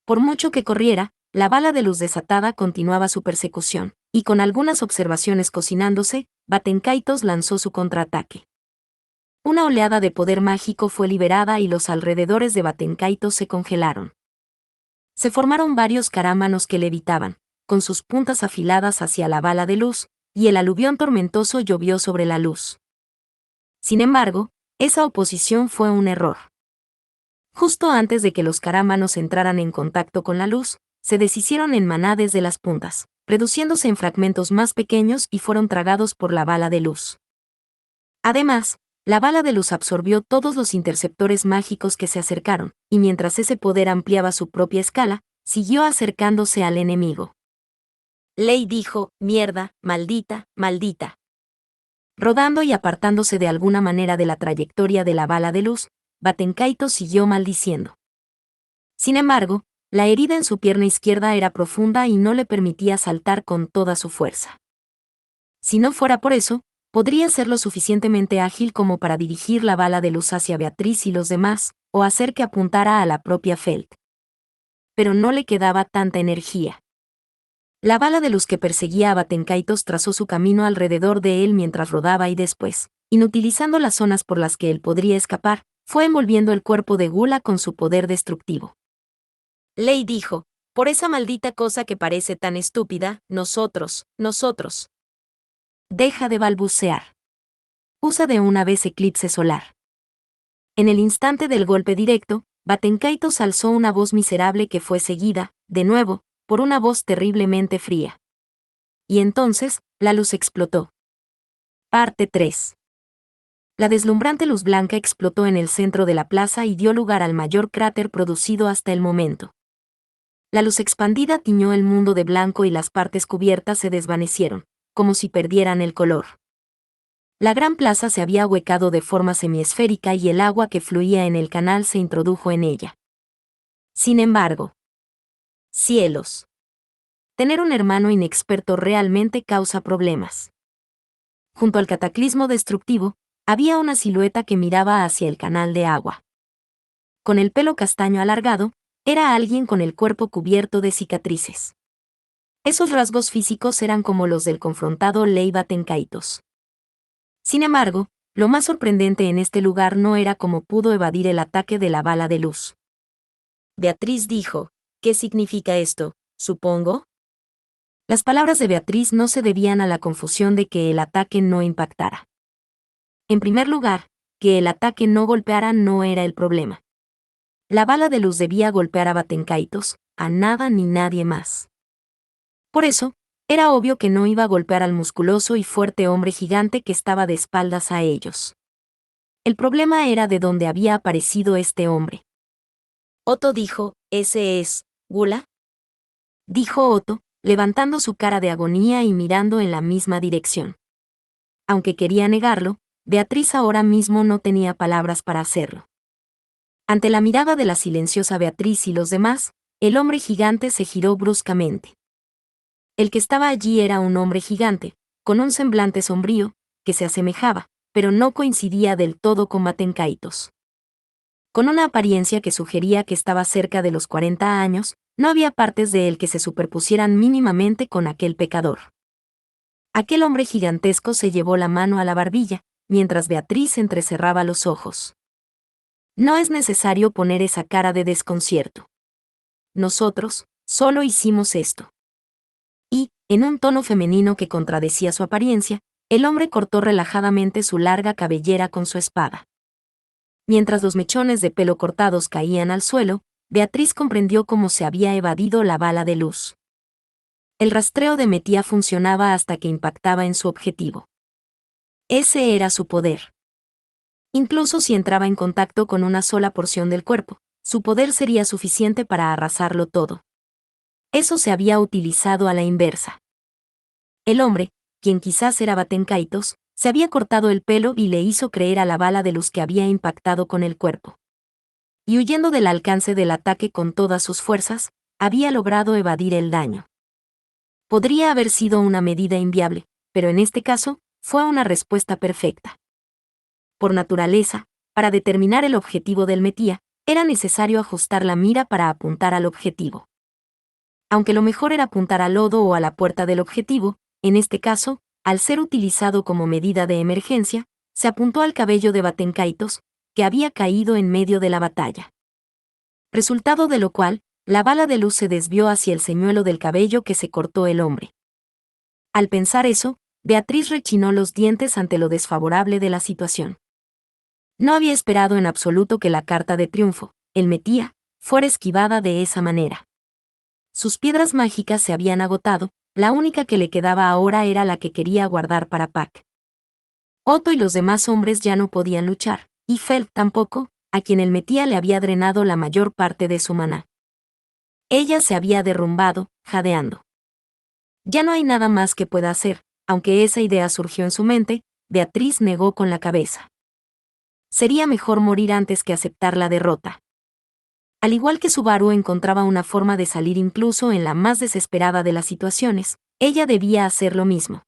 [SPEAKER 1] Por mucho que corriera, la bala de luz desatada continuaba su persecución, y con algunas observaciones cocinándose, Batenkaitos lanzó su contraataque. Una oleada de poder mágico fue liberada y los alrededores de Batenkaitos se congelaron. Se formaron varios carámanos que levitaban, con sus puntas afiladas hacia la bala de luz, y el aluvión tormentoso llovió sobre la luz. Sin embargo, esa oposición fue un error. Justo antes de que los carámanos entraran en contacto con la luz, se deshicieron en maná desde las puntas, reduciéndose en fragmentos más pequeños y fueron tragados por la bala de luz. Además, la bala de luz absorbió todos los interceptores mágicos que se acercaron, y mientras ese poder ampliaba su propia escala, siguió acercándose al enemigo. Lei dijo, mierda, maldita, maldita. Rodando y apartándose de alguna manera de la trayectoria de la bala de luz, Batenkaitos siguió maldiciendo. Sin embargo, la herida en su pierna izquierda era profunda y no le permitía saltar con toda su fuerza. Si no fuera por eso, podría ser lo suficientemente ágil como para dirigir la bala de luz hacia Beatriz y los demás, o hacer que apuntara a la propia Felt. Pero no le quedaba tanta energía. La bala de luz que perseguía a Batenkaitos trazó su camino alrededor de él mientras rodaba y después, inutilizando las zonas por las que él podría escapar, fue envolviendo el cuerpo de Gula con su poder destructivo. Lei dijo, por esa maldita cosa que parece tan estúpida, nosotros. Deja de balbucear. Usa de una vez eclipse solar. En el instante del golpe directo, Batenkaitos alzó una voz miserable que fue seguida, de nuevo, por una voz terriblemente fría. Y entonces, la luz explotó. Parte 3. La deslumbrante luz blanca explotó en el centro de la plaza y dio lugar al mayor cráter producido hasta el momento. La luz expandida tiñó el mundo de blanco y las partes cubiertas se desvanecieron, como si perdieran el color. La gran plaza se había ahuecado de forma semiesférica y el agua que fluía en el canal se introdujo en ella. Sin embargo, cielos. Tener un hermano inexperto realmente causa problemas. Junto al cataclismo destructivo, había una silueta que miraba hacia el canal de agua. Con el pelo castaño alargado, era alguien con el cuerpo cubierto de cicatrices. Esos rasgos físicos eran como los del confrontado Leiva Tenkaitos. Sin embargo, lo más sorprendente en este lugar no era cómo pudo evadir el ataque de la bala de luz. Beatriz dijo, ¿qué significa esto, supongo? Las palabras de Beatriz no se debían a la confusión de que el ataque no impactara. En primer lugar, que el ataque no golpeara no era el problema. La bala de luz debía golpear a Batenkaitos, a nada ni nadie más. Por eso, era obvio que no iba a golpear al musculoso y fuerte hombre gigante que estaba de espaldas a ellos. El problema era de dónde había aparecido este hombre. Otto dijo, ¿ese es Gula? Dijo Otto, levantando su cara de agonía y mirando en la misma dirección. Aunque quería negarlo, Beatriz ahora mismo no tenía palabras para hacerlo. Ante la mirada de la silenciosa Beatriz y los demás, el hombre gigante se giró bruscamente. El que estaba allí era un hombre gigante, con un semblante sombrío, que se asemejaba, pero no coincidía del todo con Batenkaitos. Con una apariencia que sugería que estaba cerca de los 40 años, no había partes de él que se superpusieran mínimamente con aquel pecador. Aquel hombre gigantesco se llevó la mano a la barbilla, mientras Beatriz entrecerraba los ojos. No es necesario poner esa cara de desconcierto. Nosotros, solo hicimos esto. Y, en un tono femenino que contradecía su apariencia, el hombre cortó relajadamente su larga cabellera con su espada. Mientras los mechones de pelo cortados caían al suelo, Beatriz comprendió cómo se había evadido la bala de luz. El rastreo de Metía funcionaba hasta que impactaba en su objetivo. Ese era su poder. Incluso si entraba en contacto con una sola porción del cuerpo, su poder sería suficiente para arrasarlo todo. Eso se había utilizado a la inversa. El hombre, quien quizás era Batenkaitos, se había cortado el pelo y le hizo creer a la bala de luz que había impactado con el cuerpo. Y huyendo del alcance del ataque con todas sus fuerzas, había logrado evadir el daño. Podría haber sido una medida inviable, pero en este caso, fue una respuesta perfecta. Por naturaleza, para determinar el objetivo del Metía, era necesario ajustar la mira para apuntar al objetivo. Aunque lo mejor era apuntar al lodo o a la puerta del objetivo, en este caso, al ser utilizado como medida de emergencia, se apuntó al cabello de Batenkaitos, que había caído en medio de la batalla. Resultado de lo cual, la bala de luz se desvió hacia el señuelo del cabello que se cortó el hombre. Al pensar eso, Beatriz rechinó los dientes ante lo desfavorable de la situación. No había esperado en absoluto que la carta de triunfo, el Metía, fuera esquivada de esa manera. Sus piedras mágicas se habían agotado, la única que le quedaba ahora era la que quería guardar para Pac. Otto y los demás hombres ya no podían luchar, y Feld tampoco, a quien el Metía le había drenado la mayor parte de su maná. Ella se había derrumbado, jadeando. Ya no hay nada más que pueda hacer, aunque esa idea surgió en su mente, Beatriz negó con la cabeza. Sería mejor morir antes que aceptar la derrota. Al igual que Subaru encontraba una forma de salir incluso en la más desesperada de las situaciones, ella debía hacer lo mismo.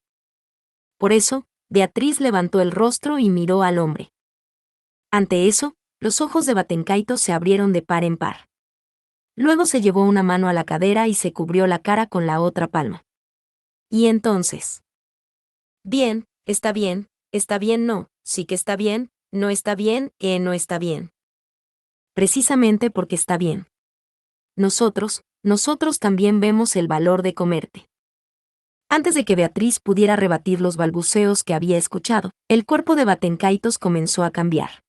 [SPEAKER 1] Por eso, Beatriz levantó el rostro y miró al hombre. Ante eso, los ojos de Batenkaitos se abrieron de par en par. Luego se llevó una mano a la cadera y se cubrió la cara con la otra palma. Y entonces. Bien, no, sí que está bien, no está bien, no está bien. Precisamente porque está bien. Nosotros también vemos el valor de comerte. Antes de que Beatriz pudiera rebatir los balbuceos que había escuchado, el cuerpo de Batenkaitos comenzó a cambiar.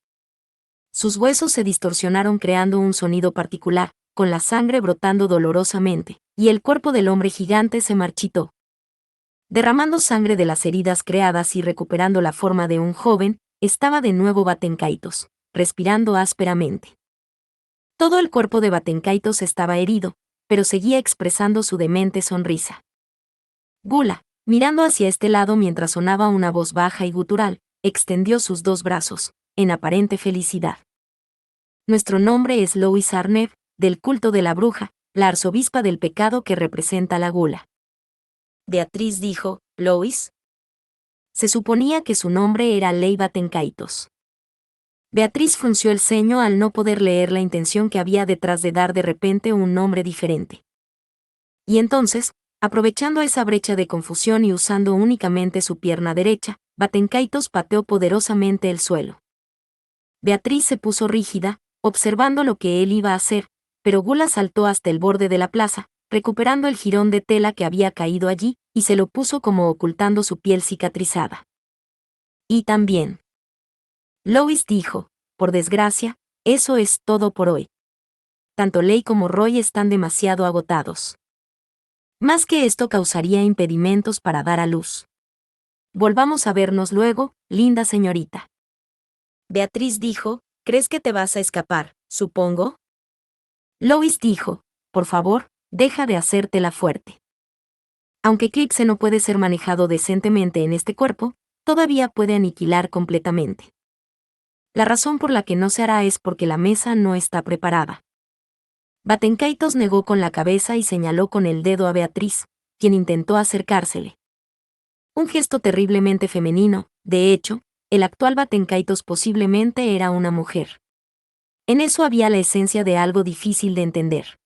[SPEAKER 1] Sus huesos se distorsionaron creando un sonido particular, con la sangre brotando dolorosamente, y el cuerpo del hombre gigante se marchitó. Derramando sangre de las heridas creadas y recuperando la forma de un joven, estaba de nuevo Batenkaitos, respirando ásperamente. Todo el cuerpo de Batenkaitos estaba herido, pero seguía expresando su demente sonrisa. Gula, mirando hacia este lado mientras sonaba una voz baja y gutural, extendió sus dos brazos, en aparente felicidad. Nuestro nombre es Lois Arnev, del culto de la bruja, la arzobispa del pecado que representa la gula. Beatriz dijo, ¿Lois? Se suponía que su nombre era Ley Batenkaitos. Beatriz frunció el ceño al no poder leer la intención que había detrás de dar de repente un nombre diferente. Y entonces, aprovechando esa brecha de confusión y usando únicamente su pierna derecha, Batenkaitos pateó poderosamente el suelo. Beatriz se puso rígida, observando lo que él iba a hacer, pero Gula saltó hasta el borde de la plaza, recuperando el jirón de tela que había caído allí, y se lo puso como ocultando su piel cicatrizada. Y también. Lois dijo, por desgracia, eso es todo por hoy. Tanto Ley como Roy están demasiado agotados. Más que esto causaría impedimentos para dar a luz. Volvamos a vernos luego, linda señorita. Beatriz dijo, ¿crees que te vas a escapar, supongo? Lois dijo, por favor, deja de hacértela fuerte. Aunque Eclipse no puede ser manejado decentemente en este cuerpo, todavía puede aniquilar completamente. La razón por la que no se hará es porque la mesa no está preparada. Batenkaitos negó con la cabeza y señaló con el dedo a Beatriz, quien intentó acercársele. Un gesto terriblemente femenino, de hecho, el actual Batenkaitos posiblemente era una mujer. En eso había la esencia de algo difícil de entender.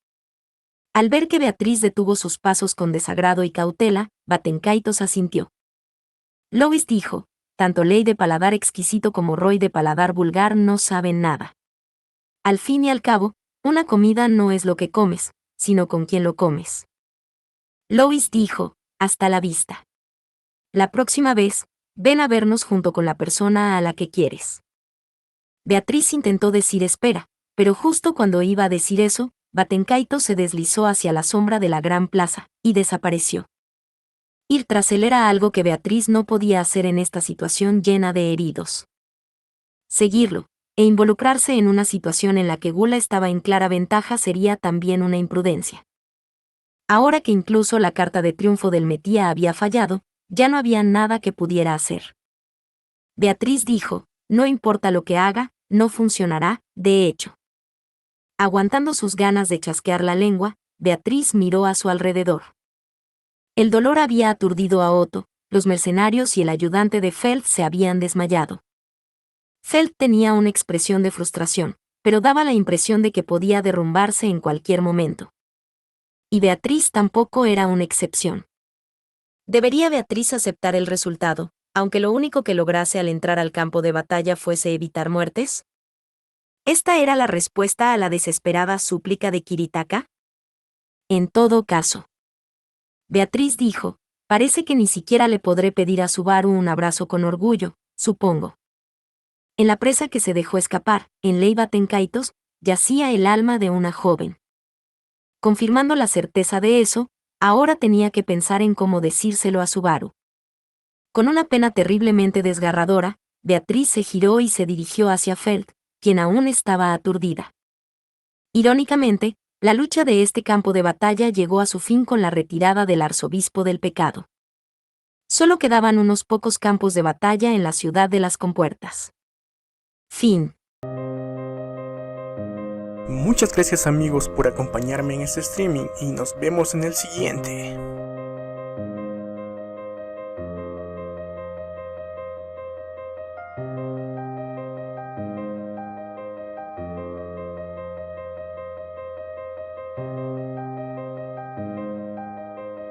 [SPEAKER 1] Al ver que Beatriz detuvo sus pasos con desagrado y cautela, Batenkaitos asintió. Lois dijo, tanto Ley de paladar exquisito como Roy de paladar vulgar no saben nada. Al fin y al cabo, una comida no es lo que comes, sino con quién lo comes. Lois dijo, hasta la vista. La próxima vez, ven a vernos junto con la persona a la que quieres. Beatriz intentó decir espera, pero justo cuando iba a decir eso, Batenkaitos se deslizó hacia la sombra de la gran plaza, y desapareció. Ir tras él era algo que Beatriz no podía hacer en esta situación llena de heridos. Seguirlo, e involucrarse en una situación en la que Gula estaba en clara ventaja sería también una imprudencia. Ahora que incluso la carta de triunfo del Metía había fallado, ya no había nada que pudiera hacer. Beatriz dijo, no importa lo que haga, no funcionará, de hecho. Aguantando sus ganas de chasquear la lengua, Beatriz miró a su alrededor. El dolor había aturdido a Otto, los mercenarios y el ayudante de Feld se habían desmayado. Feld tenía una expresión de frustración, pero daba la impresión de que podía derrumbarse en cualquier momento. Y Beatriz tampoco era una excepción. ¿Debería Beatriz aceptar el resultado, aunque lo único que lograse al entrar al campo de batalla fuese evitar muertes? ¿Esta era la respuesta a la desesperada súplica de Kiritaka? En todo caso. Beatriz dijo, parece que ni siquiera le podré pedir a Subaru un abrazo con orgullo, supongo. En la presa que se dejó escapar, en Ley Batenkaitos, yacía el alma de una joven. Confirmando la certeza de eso, ahora tenía que pensar en cómo decírselo a Subaru. Con una pena terriblemente desgarradora, Beatriz se giró y se dirigió hacia Feld, quien aún estaba aturdida. Irónicamente, la lucha de este campo de batalla llegó a su fin con la retirada del arzobispo del pecado. Solo quedaban unos pocos campos de batalla en la ciudad de las compuertas. Fin.
[SPEAKER 2] Muchas gracias amigos por acompañarme en este streaming y nos vemos en el siguiente.